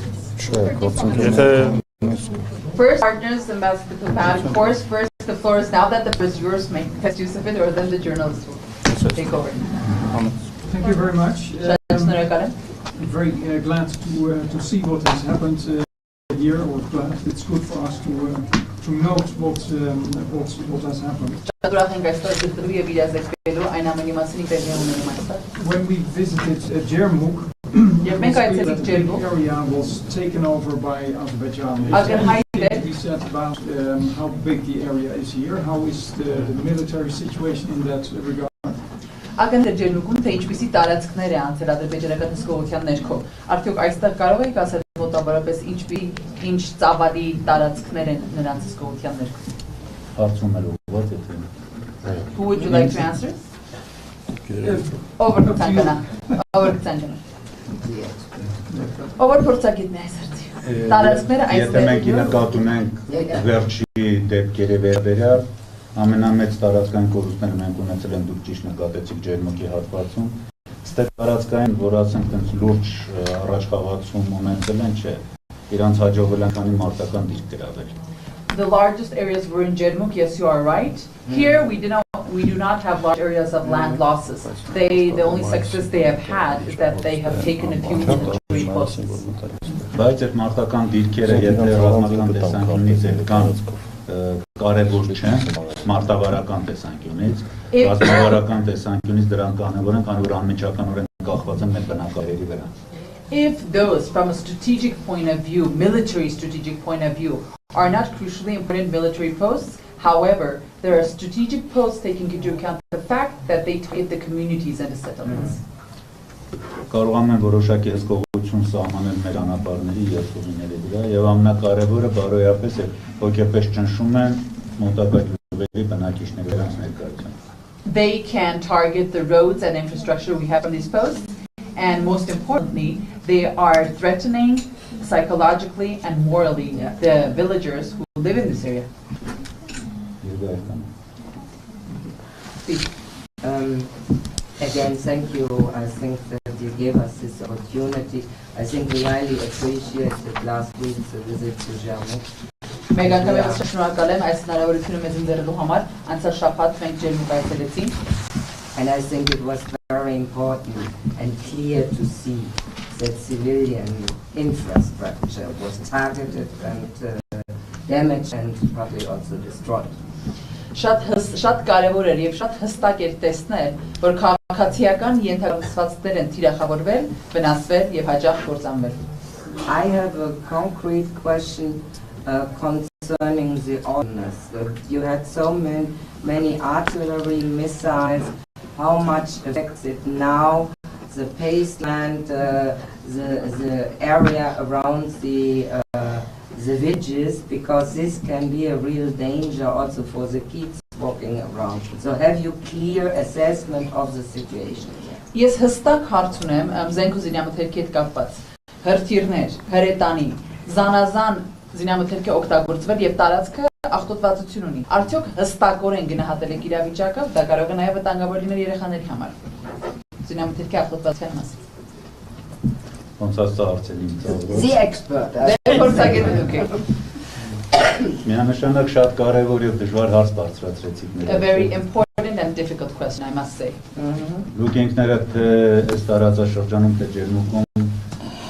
A: First, partners, Ambassador Kupan, of course, first the floor is now that the first yours make best use of it, or then the journalists will take over.
G: Thank you very much. I'm very glad to see what has happened here, or it's good for us to note what has happened. When we visited Jermuk, the area was taken over by Azerbaijan. We said about how big the area is here. How is the military situation in that regard?
A: Ակնդ ջերմուկում թե ինչպիսի տարածքներ է անցել ադրբեջանական հսկողության ներքո։ Արդյոք այստեղ կարող եք ասել մոտավորապես ինչ ծավալի տարածքներ են նրանց հսկողության ներքո։
D: Հարցում եմ ո՞ր է։
A: Who would you like to answer? Over Tsangana. Over Tsangana. Over Portsagitne այսարդի։ Տարածքները այստեղ։
D: Եթե մենք նկատում ենք վերջի դեպքերը վերաբերյալ ամենամեծ տարածքային կորուստները մենք ունեցել ենք, դուք ճիշտ նկատեցիք Ջերմուկի հատվածում, ստե տարածքային, որ ասենք տենց լուրջ առաջխաղացում ունեցել են, չէ, իրանց հաջողվել են քանի մարտական դիրք գրավել։
A: The largest areas were in Jermuk, yes, you are right. Here we do not have large areas of land losses. The only success they have had is that they have taken a few military posts.
D: Բայց այդ մարտական դիրքերը եթե ռազմական տեսանկյունից կան կարևոր չեն, մարտավարական տեսանկյունից, ռազմավարական տեսանկյունից դրանք կարևոր են, քանի որ անմիջականորեն կախված են մեր բնակավայրերի վրա.
A: If those, from a strategic point of view, military strategic point of view, are not crucially important military posts, however, there are strategic posts taking into account the fact that they target the communities and the settlements.
D: Կարողանում են որոշակի հսկողություն սահմանել մեր անապարների եւ ուղիների վրա եւ ամենակարևորը բարոյապես է հոգեպես ճնշում են մոտակա գյուղերի բնակիչների վրա ներկայացում.
A: They can target the roads and infrastructure we have on these posts, and most importantly, they are threatening psychologically and morally the villagers who live in this area.
H: Again, thank you. I think that you gave us this opportunity. I think we highly appreciated last week's visit to Jermuk. And I think it was very important and clear to see that civilian infrastructure was targeted and damaged and probably also destroyed.
A: Շատ կարևոր էր եւ շատ հստակ էր տեսնել, որ քաղաքացիական ենթակացվածքներ են թիրախավորվել, վնասվել եւ հաջող կործանվել.
H: I have a concrete question concerning the ordnance. You had so many artillery missiles. How much affects it now? The wasteland, the area around the villages, because this can be a real danger also for the kids walking around. So have you clear assessment of the situation?
A: Ես հստակ հարց ունեմ զենք ու զինամթերքի հետ կապված. Հրթիռներ, հրետանի, զանազան զինամթերքի օգտագործվել եւ տարածքը աղտոտվածություն ունի. Արդյոք հստակորեն գնահատել եք իրավիճակը, դա կարող է նաեւ վտանգավոր լինել երեխաների համար. Զինամթերքի աղտոտվածության մասին.
H: The expert.
D: Միանշանակ շատ կարևոր եւ դժվար հարց բարձրացրեցիք մեր։
A: A very important and difficult question, I must say.
D: Դուք ինքներդ այս տարածաշրջանում թե Ջերմուկում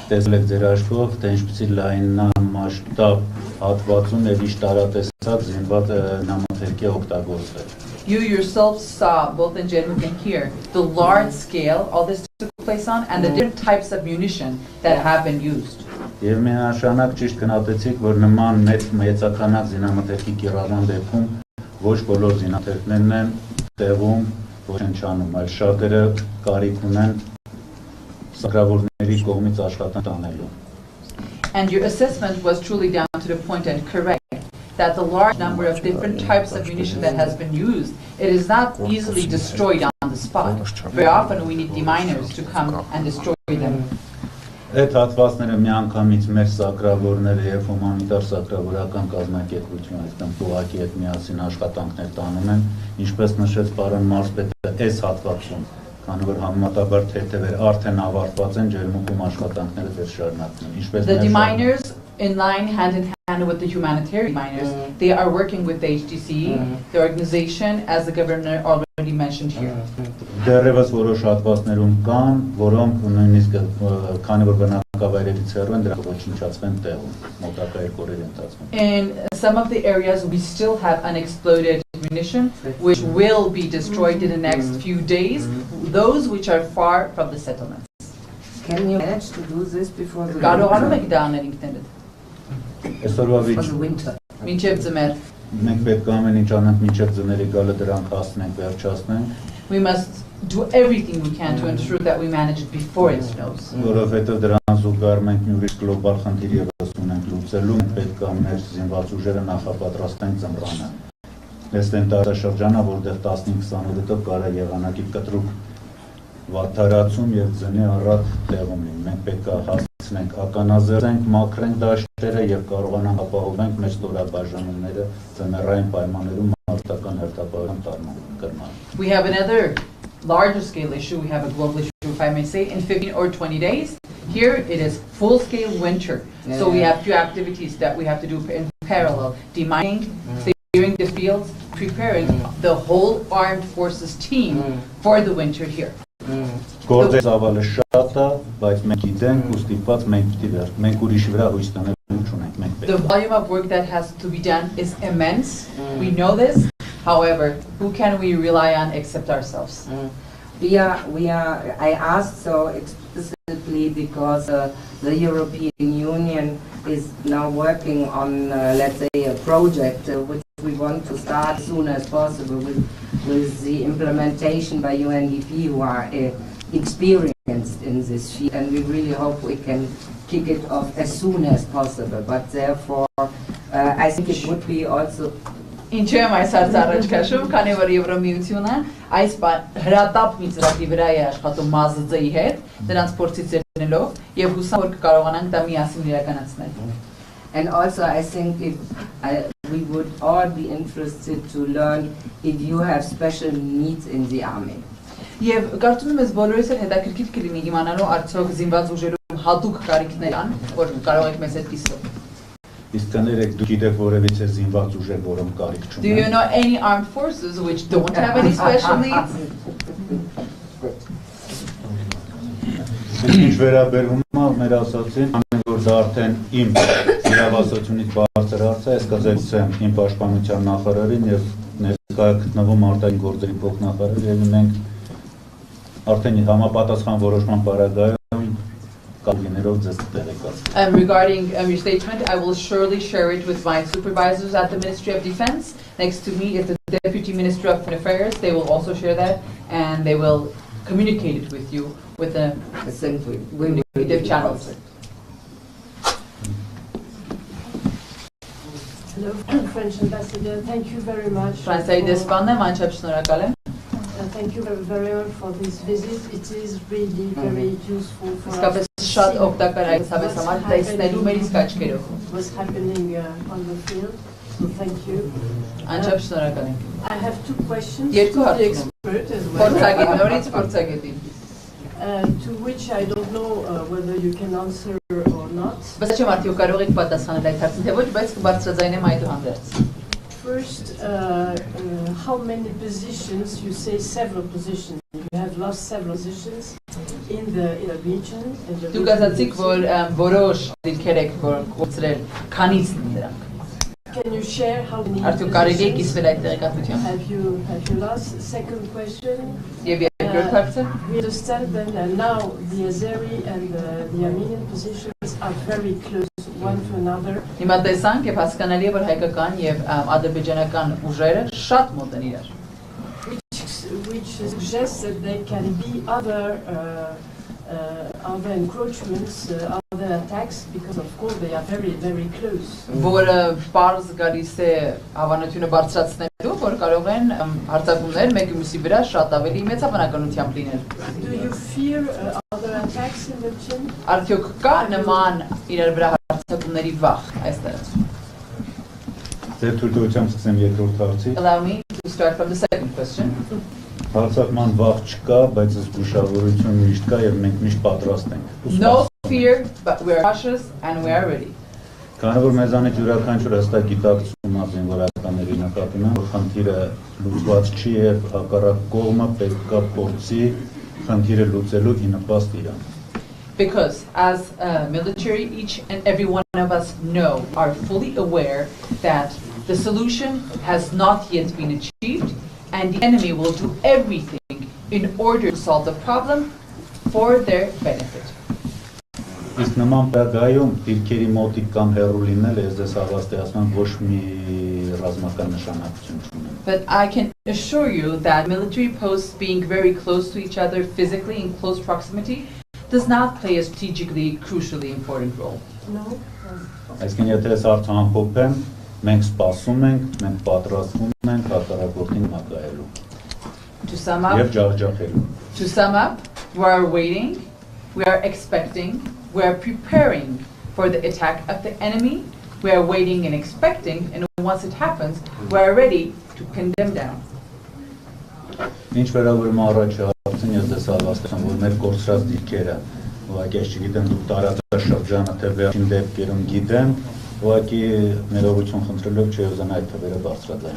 D: տեսել եք ձեր աշխով, թե ինչպիսի լայնան մասշտաբ հատվածում եւ ինչ տարատեսակ զինված նամակերկի օգտագործվել։
A: You yourself saw, both in Jermuk and here, the large scale all this took place on and the different types of munition that have been used.
D: Եվ միանշանակ ճիշտ գնահատեցիք, որ նման մեծականակ զինամթերքի կիրառման դեպքում ոչ բոլոր զինամթերքներն են տեղում ոչնչանում, այլ շատերը կարիք ունեն սակրավորների կողմից աշխատանք անելու.
A: And your assessment was truly down to the point and correct. That the large number of different types of munition that has been used, it is not easily destroyed on the spot. Very often we need deminers to come and destroy them.
D: Այդ հատվածները միանգամից մեր սակրավորները եւ հումանիտար սակրավորական կազմակերպություն այդտեղ փողակի հետ միասին աշխատանքներ տանում են, ինչպես նշեց պարոն Մարզպետը, այս հատվածում, քանի որ համեմատաբար թեթևեր արդեն ավարտված են Ջերմուկում աշխատանքները դեռ շարունակվում են, ինչպես
A: The deminers in line, hand in hand with the humanitarian miners, they are working with the HDC, the organization, as the governor already mentioned here.
D: Դեռևս որոշ հատվածներում կան, որոնք նույնիսկ քանի որ բնակավայրերից հեռու են, դրանք ոչնչացվեն տեղում, մոտակա 2 օրերի ընթացքում.
A: In some of the areas we still have unexploded munition, which will be destroyed in the next few days, those which are far from the settlements.
H: Can you manage to do this before the
A: Կարողանում եք դա անել ինքներդ։
H: For the winter.
A: Մինչև ձմեռ։
D: Մենք պետք է ամեն ինչ անենք մինչև ձմեռի գալը դրանք հասնենք, վերջացնենք։
A: We must do everything we can to ensure that we manage it before it snows.
D: Որովհետև դրան զուգահեռ մենք մի ուրիշ գլոբալ խնդիր ևս ունենք լուծելու, պետք է մեր զինված ուժերը նախապատրաստենք ձմռանը։ Այս տարածաշրջանը, որտեղ 15-20 օրը կարա եղանակի կտրուկ վատթարացում եւ ձնի առատ տեղում լինի։ Մենք պետք է հասցնենք ականազերենք, մաքրենք դաշտերը եւ կարողանանք ապահովենք մեր ստորաբաժանումները ձմեռային պայմաններում մարտական հերթապահական կրման։
A: We have another larger scale issue, we have a global issue, if I may say, in 15 or 20 days. Here it is full scale winter. So we have 2 activities that we have to do in parallel, demining, clearing the fields, preparing the whole armed forces team for the winter here.
D: Գործը ծավալը շատ է, բայց մենք գիտենք ու ստիպված մենք պիտի վերջ։ Մենք ուրիշի վրա հույս տնելու չունենք, մենք պետք է։
A: The volume of work that has to be done is immense. We know this. However, who can we rely on except ourselves?
H: I asked so explicitly because the European Union is now working on, let's say, a project which we want to start as soon as possible with the implementation by UNDP, who are experienced in this field, and we really hope we can kick it off as soon as possible. But therefore, I think it would be also
A: Ինչու եմ այս հարցը առաջ քաշում, քանի որ Եվրոմիությունը այս հրատապ մի ծրագրի վրա է աշխատում ՄԱԶԾ-ի հետ, դրանց փորձից ելնելով եւ հուսամ որ կկարողանանք դա միասին իրականացնել։
H: And also I think we would all be interested to learn if you have special needs in the army.
A: Եվ կարծում եմ ես բոլորիս էլ հետաքրքիր կլինի իմանալու արդյոք զինված ուժերում հատուկ կարիքներ կան, որ կարող եք մեզ հետ կիսել։
D: Իսկ կներեք դուք գիտեք որևիցե զինված ուժեր, որոնք կարիք չունեն։
A: Do you know any armed forces which don't have any special needs?
D: Ինչ վերաբերում է մեր ասացին, ամեն որ դա արդեն իմ իրավասությունից բարձր հարց է, ես կզեկուցեմ իմ պաշտպանության նախարարին եւ ներկայ գտնվում արտաքին գործերի փոխնախարար եւ մենք արդեն համապատասխան որոշման պարագայում
A: regarding your statement, I will surely share it with my supervisors at the Ministry of Defense. Next to me is the Deputy Minister of Foreign Affairs. They will also share that, and they will communicate it with you with the communicative channels.
I: Hello, French Ambassador. Thank you very much. Thank you very much for this visit. It is really very useful for us. What's happening on the field. So thank you. I have two questions to the expert as well. To which I don't know whether you can answer or not. First, how many positions? You say several positions. You have lost several positions in the region. Can you share how many positions have you lost? Second question. We understand that now the Azeri and the Armenian positions are very close one to another. Which suggests that there can be other encroachments, other attacks, because of course they are very, very close. Do you fear other attacks in the region?
A: Allow me to start from the second question.
D: Հարձակման վախ չկա, բայց զգուշավորություն միշտ կա եւ մենք միշտ պատրաստ ենք։
A: No fear, but we are cautious and we are ready.
D: Քանի որ մեզանից յուրաքանչյուր հստակ գիտակցում է զինվորականների նկատմամբ, որ խնդիրը լուծված չի եւ հակառակ կողմը պետք է փորձի խնդիրը լուծելու ի նպաստ իրան։
A: Because as military, each and every one of us are fully aware that the solution has not yet been achieved, and the enemy will do everything in order to solve the problem for their benefit.
D: Իսկ նման պայմաններում դիրքերի մոտիկ կամ հեռու լինելը ես դες հավաստիացնում ոչ մի ռազմական նշանակություն չունի։
A: But I can assure you that military posts being very close to each other physically in close proximity does not play a strategically crucially important role.
I: No.
D: Այսինքն եթե ես արդեն ամփոփեմ, մենք սպասում ենք, մենք պատրաստվում ենք հակառակորդին մակայելու։
A: To sum up, we are waiting, we are expecting, we are preparing for the attack of the enemy, we are waiting and expecting, and once it happens, we are ready to pin them down.
D: Ինչ վերաբերում առաջի հարցին, ես դες հավաստիացնում, որ մեր կորցրած դիրքերը, ուղղակի ես չգիտեմ դուք տարածաշրջանը թե վերջին դեպքերում գիտեմ, Ուղղակի ներողություն խնդրելով չի ուզենա այդ թվերը բարձրացնել։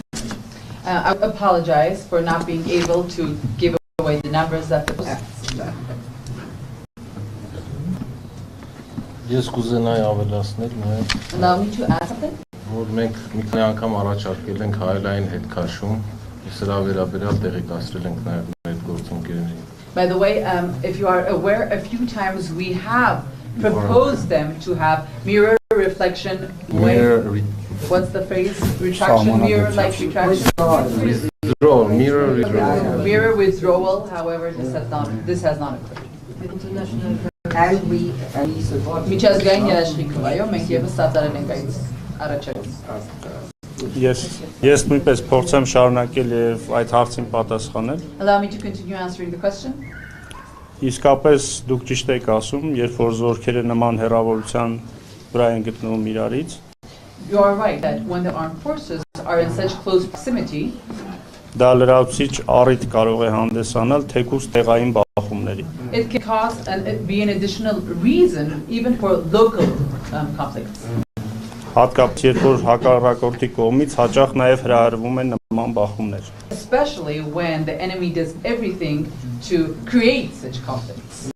A: I apologize for not being able to give away the numbers that the
F: Ես կուզենայի ավելացնել նաև
A: Allow me to add something.
F: որ մենք մի քանի անգամ առաջարկել ենք հայելային հետքաշում, սրա վերաբերյալ տեղեկացրել ենք նաև մեր գործընկերներին։
A: By the way, if you are aware, a few times we have proposed them to have mirror reflection. What's the phrase? Retraction mirror, like retraction.
F: Withdrawal, mirror
A: withdrawal. However, this has not occurred.
H: And we support.
A: Միջազգային երաշխիքով, այո, մենք եւս սատարել ենք այդ առաջարկը։
B: Ես նույնպես փորձեմ շարունակել եւ այդ հարցին պատասխանել։
A: Allow me to continue answering the question.
B: Իսկապես դուք ճիշտ եք ասում, երբ որ զորքերը նման հեռավորության վրա են գտնվում իրարից։
A: You are right that when the armed forces are in such close proximity,
B: դա լրացուցիչ առիթ կարող է հանդեսանալ թեկուզ տեղային բախումների։
A: It can cause and be an additional reason even for local conflicts.
B: Հատկապես երբ որ հակառակորդի կողմից հաճախ նաև հրահրվում են նման բախումներ։
A: Especially when the enemy does everything to create such conflicts.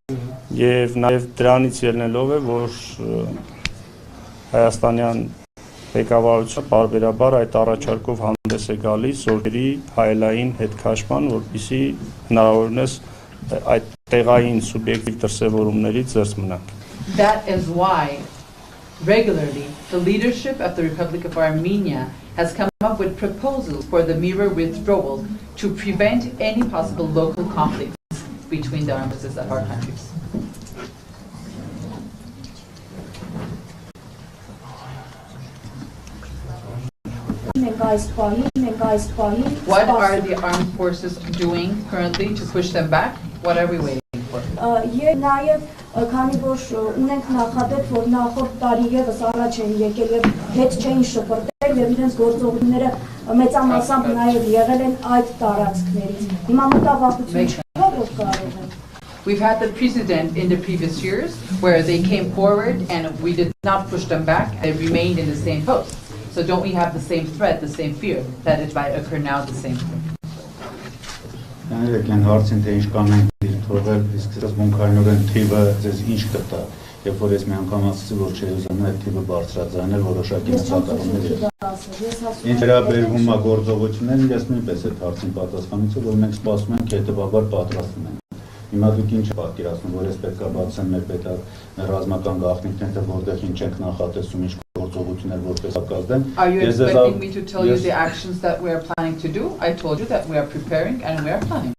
B: Եվ նաև դրանից ելնելով է, որ Հայաստանյան ղեկավարությունը բարբերաբար այդ առաջարկով հանդես է գալիս զորքերի հայելային հետքաշման, որպեսզի հնարավորինս այդ տեղային սուբյեկտիվ դրսևորումներից զերծ մնանք։
A: That is why regularly the leadership of the Republic of Armenia has come up with proposals for the mirror withdrawal to prevent any possible local conflicts between the armed forces of our countries. What are the armed forces doing currently to push them back? What are we waiting for?
J: Քանի որ ունենք նախադեպ, որ նախորդ տարի եւս առաջ են եկել եւ հետ չէին շփոթել եւ իրենց գործողությունները մեծամասամբ նաեւ եղել են այդ տարածքներից։ Հիմա մտավախություն չկա, որ կարող են։
A: We've had the precedent in the previous years where they came forward and we did not push them back. They remained in the same post. So don't we have the same threat, the same fear that it might occur now the same thing?
D: Եկան հարցին թե ինչ կանենք դիրքորվել, իսկ սկզբունքայինորեն թիվը ձեզ ինչ կտա, երբ որ ես մի անգամ ասացի, որ չէի ուզում այդ թիվը բարձրացնել, որոշակի նշանակումներ էր։ Ինչ վերաբերվում է գործողություններին, ես նույնպես այդ հարցին պատասխանեցի, որ մենք սպասում ենք հետևաբար պատրաստվում ենք։ Հիմա դուք ինչ պատկերացնում, որ ես պետք է բացեմ մեր ռազմական գաղտնիքները, թե որտեղ ինչ ենք նախատեսում, ինչ գործողություններ որպես հակազդեն։
A: Are you expecting me to tell you the actions that we are planning to do? I told you that we are preparing and we are planning.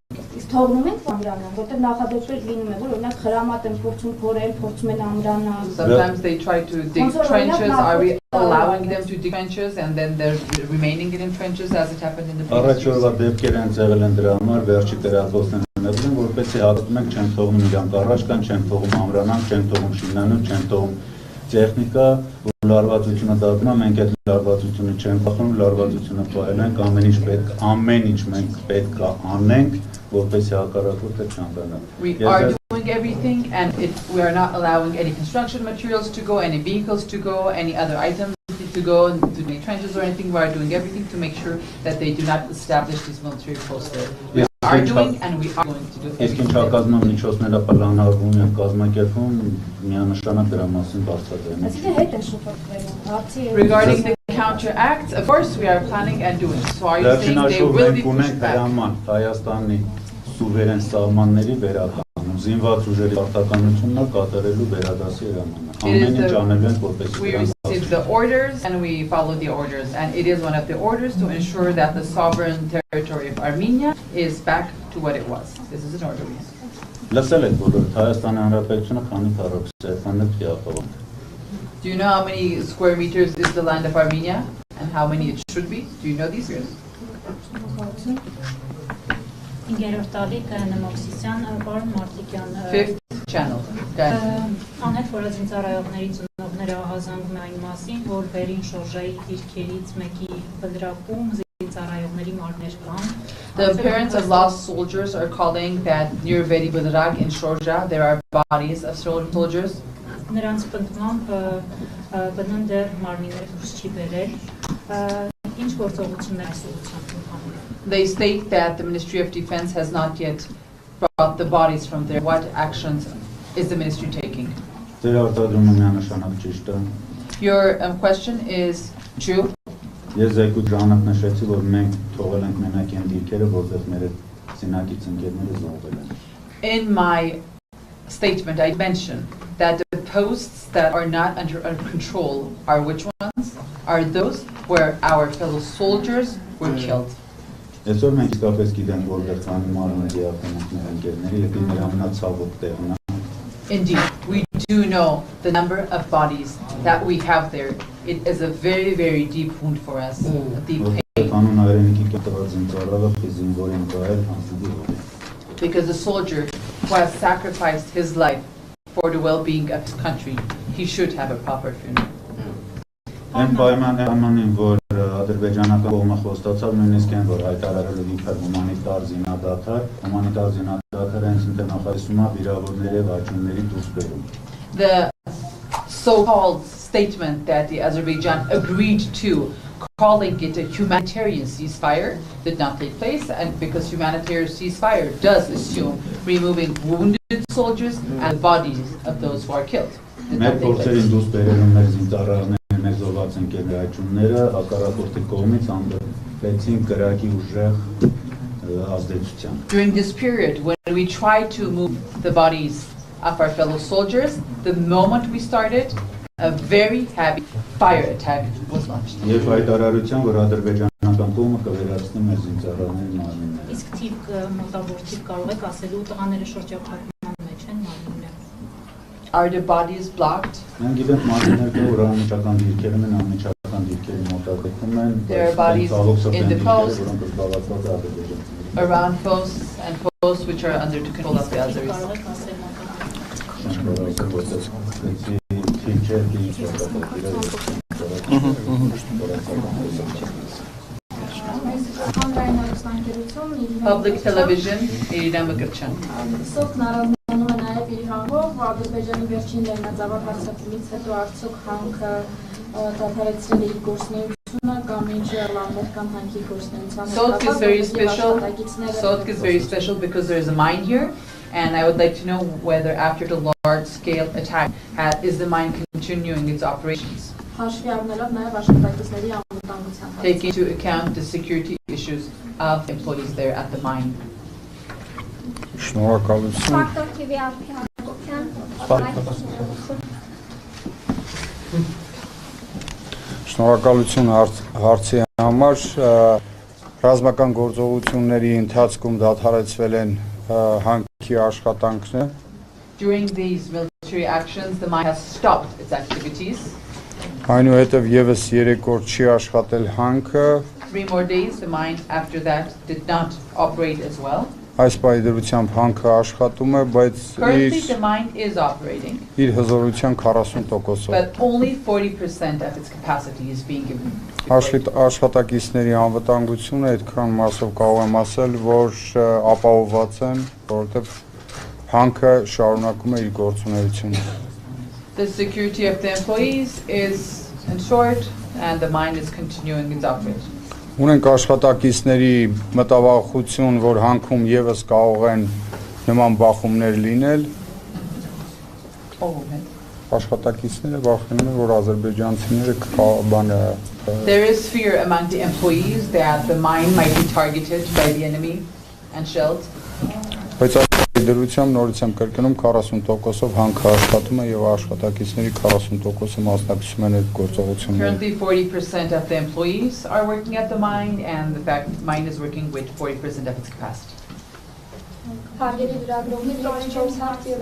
J: Թողնում ենք ամրանան, որտեղ նախադեպներ լինում է, որ օրինակ խրամատ են փորձում փորել, փորձում են ամրանալ։
A: Sometimes they try to dig trenches. Are we allowing them to dig trenches and then they're remaining in trenches as it happened in the previous years?
D: Առաջորդ դեպքեր են եղել են դրա համար, վերջի տեղազոսն են եղել, որպեսզի հատում ենք չեն թողնում իրանք առաջ կան, չեն թողում ամրանան, չեն թողում շինանոց, չեն թողում տեխնիկա, որ լարվածությունը դառնում, մենք այդ լարվածությունը չենք փոխում, լարվածությունը փոխել ենք, ամեն ինչ մենք պետք է անենք, որպեսզի հակառակորդը չանցնի։
A: We are doing everything and we are not allowing any construction materials to go, any vehicles to go, any other items to go into the trenches or anything. We are doing everything to make sure that they do not establish these military posts there. We are doing and we are going to do everything. Regarding the counteracts, of course we are planning and doing. So are you saying they will be pushed back? We receive the orders and we follow the orders, and it is one of the orders to ensure that the sovereign territory of Armenia is back to what it was. This is an order. Do you know how many square meters is the land of Armenia and how many it should be? Do you know these? Fifth channel.
K: Անհետ որածին ծառայողների ծնողները ահազանգում է այն մասին, որ վերին շորժայի դիրքերից մեկի բլրակում ծառայողների մարմիններ կան։
A: The parents of lost soldiers are calling that near Veri Budrak in Shorja there are bodies of soldiers.
K: Նրանց պնդմամբ բնն դեռ մարմինները դուրս չի բերել, ինչ գործողություններ այս ուղղությամբ ընթանում։
A: They state that the Ministry of Defense has not yet brought the bodies from there. What actions is the ministry taking? Your question is true.
D: Ես զեկույց ժամանակ նշեցի, որ մենք թողել ենք մենակ այն դիրքերը, որտեղ մեր սինակից ընկերները զոհվել են։
A: In my statement, I mentioned that the posts that are not under our control are which ones? Are those where our fellow soldiers were killed.
D: Այսօր մենք իսկապես գիտենք, որտեղ կան մարմինները դիակոն մեր ընկերները, եւ մեր ամենացավոտ տեղն է։
A: Indeed, we do know the number of bodies that we have there. It is a very, very deep wound for us, a deep pain. Because the soldier who has sacrificed his life for the well-being of his country, he should have a proper funeral.
D: Այն պայմանին, որ ադրբեջանական կողմը խոստացավ, նույնիսկ այն, որ հայտարարել է իբր հումանիտար զինադադար, հումանիտար զինադադարը հենց նախատեսում է վիրավորների եւ աճունների դուրս բերում։
A: The so-called statement that the Azerbaijan agreed to, calling it a humanitarian ceasefire, did not take place, and because humanitarian ceasefire does assume removing wounded soldiers and bodies of those who are killed.
D: Մեր փորձերին դուրս բերելուն մեր զինծառայողները, մեր զոհված ընկերների աճունները հակառակորդի կողմից անդրվեցին կրակի ուժեղ ազդեցության։
A: During this period, when we tried to move the bodies of our fellow soldiers, the moment we started, a very heavy fire attack was launched.
D: Եվ հայտարարության, որ ադրբեջանական կողմը կվերացնի մեր զինծառայողների մարմինները։
K: Իսկ թիվ մոտավոր թիվ կարող եք ասելու տղաները շրջափակման մեջ են մարմինները։
A: Are the bodies blocked?
D: Մենք գիտենք մարմինները, որ անմիջական դիրքերում են, անմիջական դիրքերի մոտակայքում են։
A: There are bodies in the post, around posts and posts which are under the control of the Azeris. Public television, Իրինա Մկրտչյան.
J: Սոկ նարազանում է նաև իր հանգով, Ադրբեջանի վերջին լայնածավալ հարձակումից հետո արդյոք հանքը դադարեցրել է իր գործունեությունը կամ ինչ լավներ կամ հանքի գործունեության։
A: Sotk is very special. Sotk is very special because there is a mine here. And I would like to know whether after the large-scale attack, is the mine continuing its operations? Taking into account the security issues of employees there at the mine.
C: Շնորհակալություն հարցի համար, ռազմական գործողությունների ընթացքում դադարեցվել են հանքի աշխատանքները.
A: During these military actions, the mine has stopped its activities.
C: Այնուհետև եւս 3 օր չի աշխատել հանքը.
A: 3 more days, the mine after that did not operate as well.
C: Այս պայդրությամբ հանքը աշխատում է, բայց
A: Currently, the mine is operating.
C: Իր հզորության 40%-ով.
A: But only 40% of its capacity is being given.
C: Աշխատակիցների անվտանգությունը այդքան մասով կարող եմ ասել, որ ապահովված են, որովհետև հանքը շարունակում է իր գործունեությունը։
A: The security of the employees is ensured and the mine is continuing its operation.
C: Ունենք աշխատակիցների մտավախություն, որ հանքում եւս կարող են նման բախումներ լինել։ Աշխատակիցները բախվում են, որ ադրբեջանցիները բանը
A: There is fear among the employees that the mine might be targeted by the enemy and shelled.
C: Բայց այս դրությամբ նորից եմ կրկնում 40%-ով հանքը աշխատում է եւ աշխատակիցների 40%-ը մասնակցում են այդ գործողություններին։
A: Currently 40% of the employees are working at the mine and the fact the mine is working with 40% of its capacity.
J: Հարգելի լրագրողներ, ես չորս հարց եւ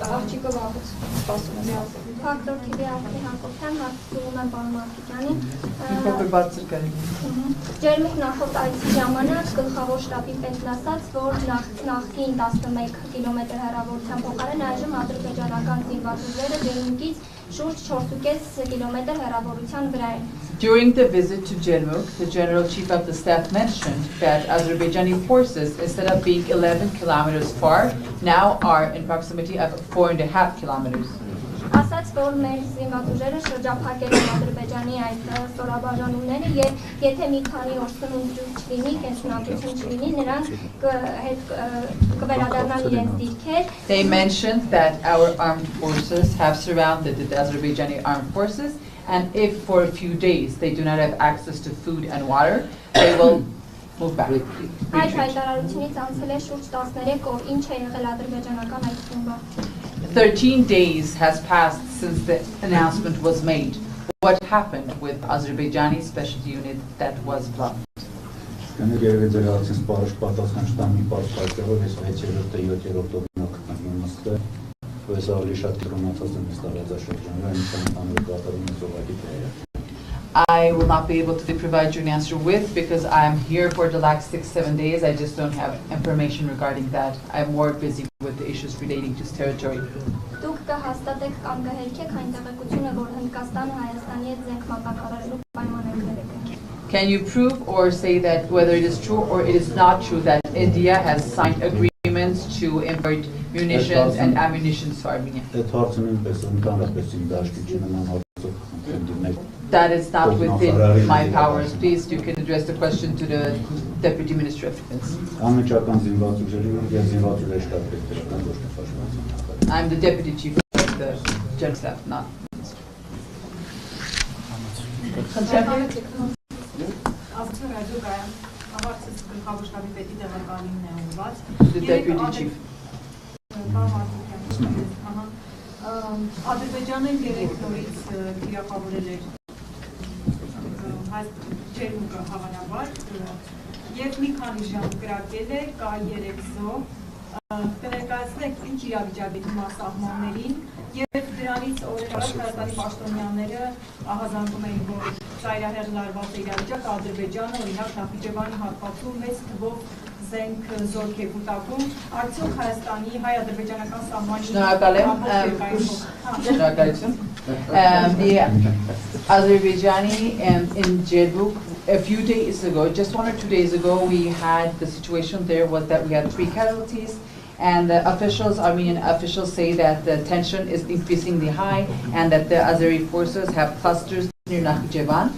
J: աղջիկը վաղուց սպասում եմ։ Ֆակտոր TV արտի հանկարծան հարցում եմ պարոն Մարտիկյանին։ Ջերմուկ նախորդ այցի ժամանակ գլխավոր շտաբի պետն ասաց, որ նախկին 11 կիլոմետր հեռավորության փոխարեն այժմ ադրբեջանական զինված ուժերը ջերմուկից շուրջ 4.5 կիլոմետր հեռավորության վրա են։
A: During the visit to Jermuk, the General Chief of the Staff mentioned that Azerbaijani forces, instead of being 11 kilometers far, now are in proximity of 4.5 kilometers.
J: Ասաց,
L: որ մեր զինված ուժերը շրջափակել են Ադրբեջանի այդ ստորաբաժանումները եւ եթե մի քանի օր սնունդ չլինի, կենսունակություն չլինի, նրանք կվերադառնան իրենց դիրքեր.
A: They mentioned that our armed forces have surrounded the Azerbaijani armed forces, and if for a few days they do not have access to food and water, they will move back.
L: Այդ հայտարարությունից անցել է շուրջ 13 օր, ինչ է եղել ադրբեջանական այդ խումբը.
A: 13 days has passed since the announcement was made. What happened with Azerbaijani special unit that was blocked? I will not be able to provide you an answer with because I'm here for the last 6-7 days. I just don't have information regarding that. I'm more busy with the issues relating to this territory.
L: Դուք կհաստատեք կամ կհերքեք այն տեղեկությունը, որ Հնդկաստանը Հայաստանի հետ զենք մատակարարելու պայմանագրեր է կնքել.
A: Can you prove or say that whether it is true or it is not true that India has signed agreements to import munitions and ammunition to Armenia? That is not within my powers. Please, you can address the question to the Deputy Minister of Defense. I'm the Deputy Chief of the General Staff, not. The Deputy Chief.
M: Ադրբեջանը երեք նորից կիրապավորել էր ջերմուկը հավանաբար եւ մի քանի ժամ կրակել է, կա 3 զոհ, կներկայացնեք ինչ իրավիճակ է հիմա սահմաններին եւ դրանից օրեր առաջ Հայաստանի պաշտոնյաները ահազանգում էին, որ ծայրահեղ լարված է իրավիճակ, Ադրբեջանը օրինակ Նախիջևանի հատվածում մեծ թվով զենք զորք է կուտակում, արդյոք Հայաստանի հայ-ադրբեջանական սահմանի
A: The Azerbaijani in Jedbuk, a few days ago, just 1 or 2 days ago, we had the situation there was that we had 3 casualties, and the officials, Armenian officials, say that the tension is increasingly high and that the Azeri forces have clusters near Nakhichevan.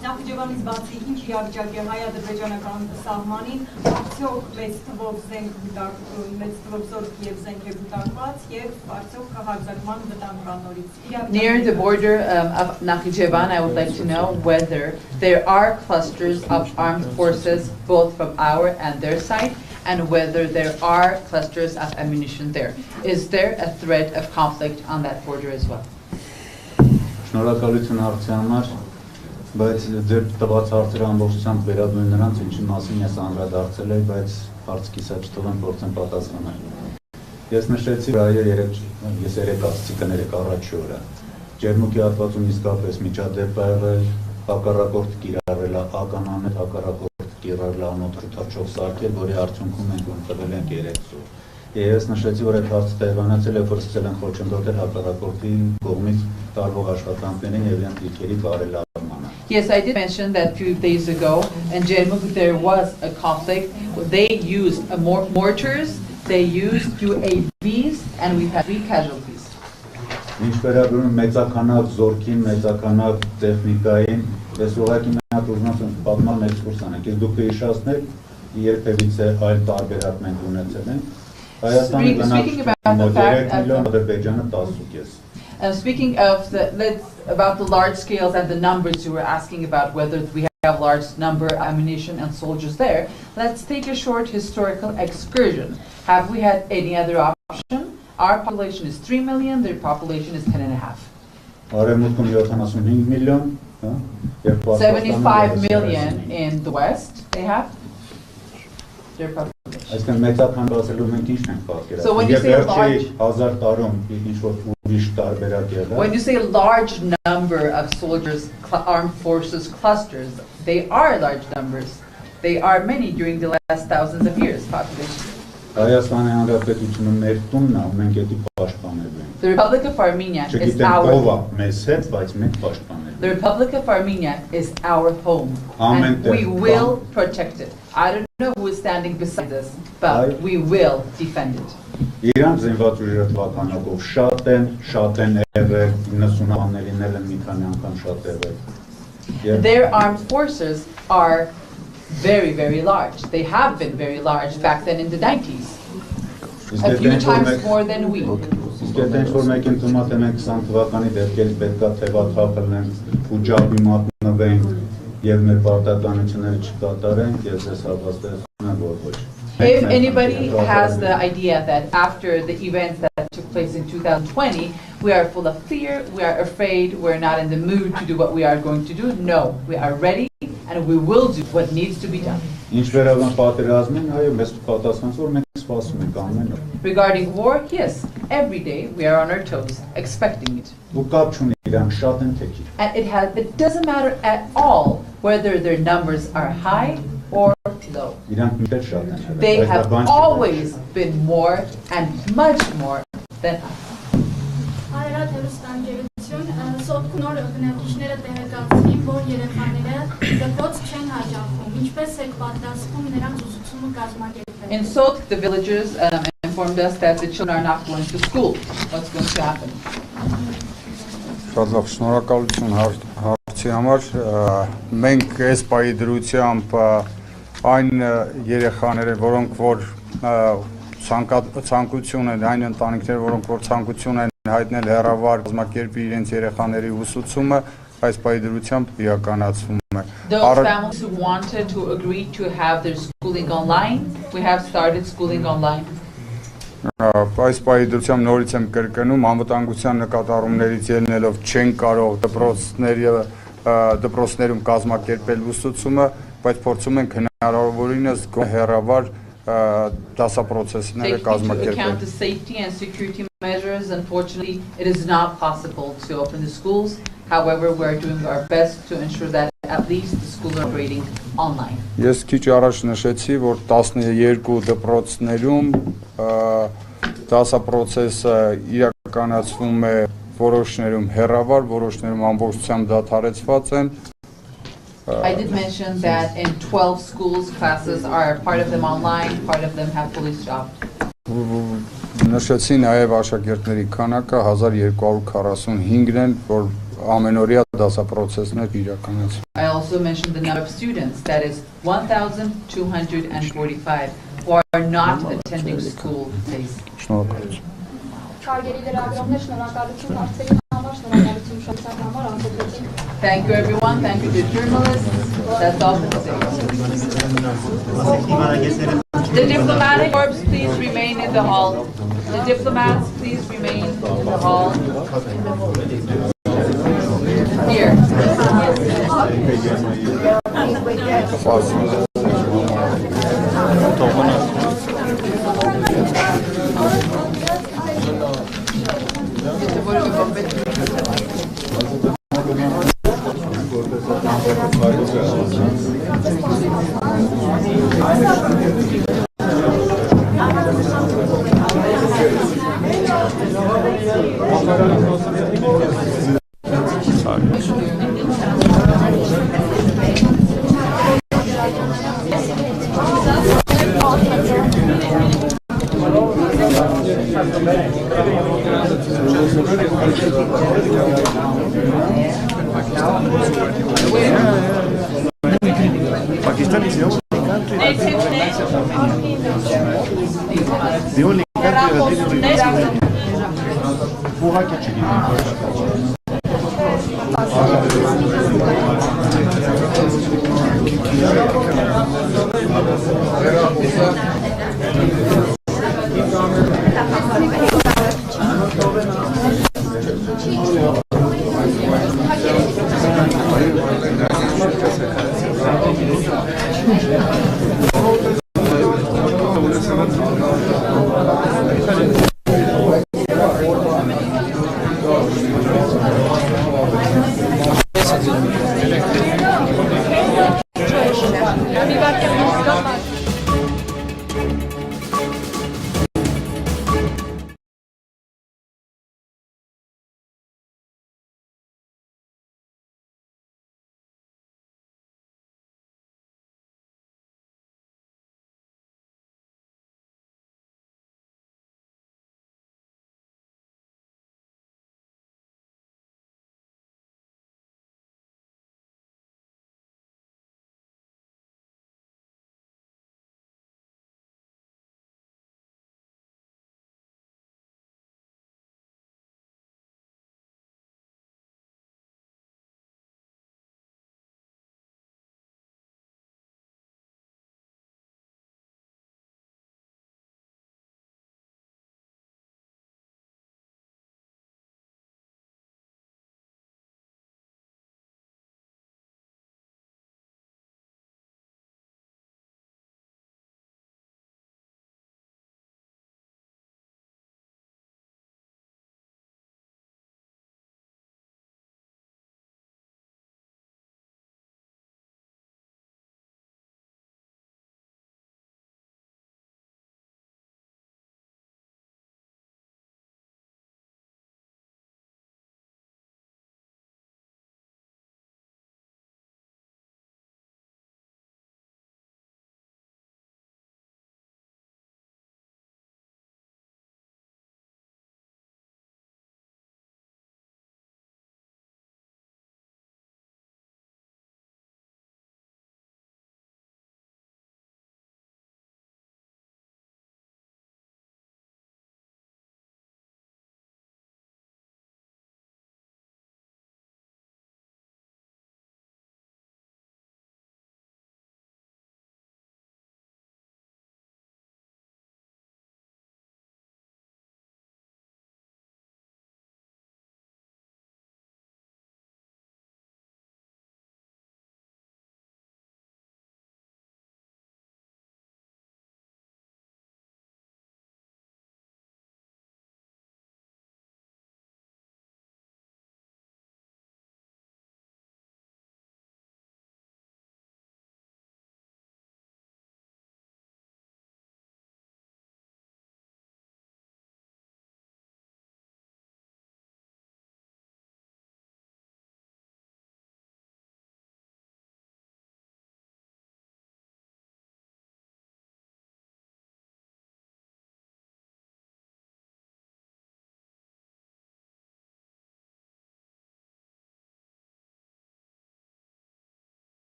M: Նախիջևանից բացի ինչ իրավիճակ է հայ-ադրբեջանական սահմանին, արդյոք մեծ թվով զենք կուտակվում, մեծ թվով զորք եւ զենք է կուտակված եւ արդյոք հարձակման վտանգ կա նորից։
A: Near the border of Nakhichevan, I would like to know whether there are clusters of armed forces both from our and their side, and whether there are clusters of ammunition there. Is there a threat of conflict on that border as well?
D: Շնորհակալություն հարցի համար, բայց ձեր տված հարցերը ամբողջությամբ վերաբերում նրանց, ինչի մասին ես անդրադարձել եմ, բայց հարց կիսաչտով եմ փորձեմ պատասխանել։ Ես նշեցի ես երեք ասացի կներեք առաջի օրը։ Ջերմուկի հատվածում իսկապես միջադեպ ա եղել, հակառակորդ կիրառել է ականանետ, հակառակորդ կիրառել է անոթ շուտաչով սարքել, որի արդյունքում ենք ունեցել ենք 3 զոհ։ Ես նշեցի, որ այդ հարցը տեղանացել է, որ սկսել են խոչընդոտել հակառակորդի կողմից տարվող աշխատանքներին եւ իրենց դիրքերի բարելավմանը։
A: Yes, I did mention that a few days ago in Jedmuk there was a conflict. They used mortars, they used UAVs, and we had 3 casualties.
D: Ինչ վերաբերում մեծականակ զորքին, մեծականակ տեխնիկային, ես ուղղակի մի հատ ուզում եմ պատմեմ էքսկուրս անենք։ Ես դուք կհիշացնեք, երբևիցե այլ տարբերակ մենք ունեցել ենք։ Հայաստանը գնաց 3 միլիոն, Ադրբեջանը 10.5։
A: Speaking of about the large scales and the numbers you were asking about, whether we have large number of ammunition and soldiers there, let's take a short historical excursion. Have we had any other option? Our population is 3 million, their population is 10.5. 75 million in the west, they have their population. So when you say a large number of soldiers, armed forces clusters, they are large numbers. They are many during the last thousands of years population. The Republic of Armenia is our The Republic of Armenia is our home, and we will protect it. I don't know who is standing beside us, but we will defend it.
D: Իրանք զինված ուժերը թվականակով շատ են եղել 90-ականներին էլ են մի քանի անգամ շատ եղել։
A: Their armed forces are very, very large. They have been very large back then in the 90s. A few times more than we.
D: Իսկ եթե ինչ-որ մեկին թվում ենք 20 թվականի դեպքերից պետք է թևաթափելնենք ու ջահի մատնվենք եւ մեր պարտականությունները չկատարենք, ես ես հավաստիացնում եմ, որ ոչ։
A: If anybody has the idea that after the events that took place in 2020, we are full of fear, we are afraid, we're not in the mood to do what we are going to do, no, we are ready and we will do what needs to be done. Regarding war, yes, every day we are on our toes, expecting it. And it doesn't matter at all whether their numbers are high or low. They have always been more and much more than us.
N: Սոտքնոր բնակիչները տեղեկացրին, որ երեխաները դպրոց չեն հաճախում, ինչպես է պատրաստվում նրանց ուսուցումը կազմակերպել։
A: In Sotk, the villagers informed us that the children are not going to school. What's going to happen?
C: Շատ լավ, շնորհակալություն հարցի համար։ Մենք այս պահի դրությամբ այն երեխաները, որոնք որ ցանկություն են, այն ընտանիքները, որոնք որ ցանկություն են հայտնել հեռավար կազմակերպի իրենց երեխաների ուսուցումը, այս պահի դրությամբ իրականացվում է։
A: Those families who wanted to agree to have their schooling online, we have started schooling online.
C: Այս պահի դրությամբ նորից եմ կրկնում, անվտանգության նկատառումներից ելնելով չեն կարող դպրոցներում կազմակերպել ուսուցումը, բայց փորձում ենք հնարավորինս հեռավար դասապրոցեսները կազմակերպել։
A: Taking into account the safety and security measures, unfortunately, it is not possible to open the schools. However, we are doing our best to ensure that at least the schools are operating online.
C: Ես քիչ առաջ նշեցի, որ 12 դպրոցներում դասապրոցեսը իրականացվում է որոշներում հեռավար, որոշներում ամբողջությամբ դադարեցված են։
A: I did mention that in 12 schools, classes are part of them online, part of them have fully stopped.
C: Նշեցի նաև աշակերտների քանակը 1245-ն են, որ ամենօրյա դասապրոցեսներ իրականացվում։
A: I also mentioned the number of students, that is 1,245 who are not attending school days.
C: Շնորհակալություն։
L: Քարգերի լրագրողներ, շնորհակալություն հարցերի համար, շնորհակալություն ուշադրության համար, ամփոփեցին։
A: Thank you everyone, thank you to the journalists. That's all for today. The diplomatic corps, please remain in the hall. The diplomats, please remain in the hall. Here.
E: Pakistan is the only country that the only country that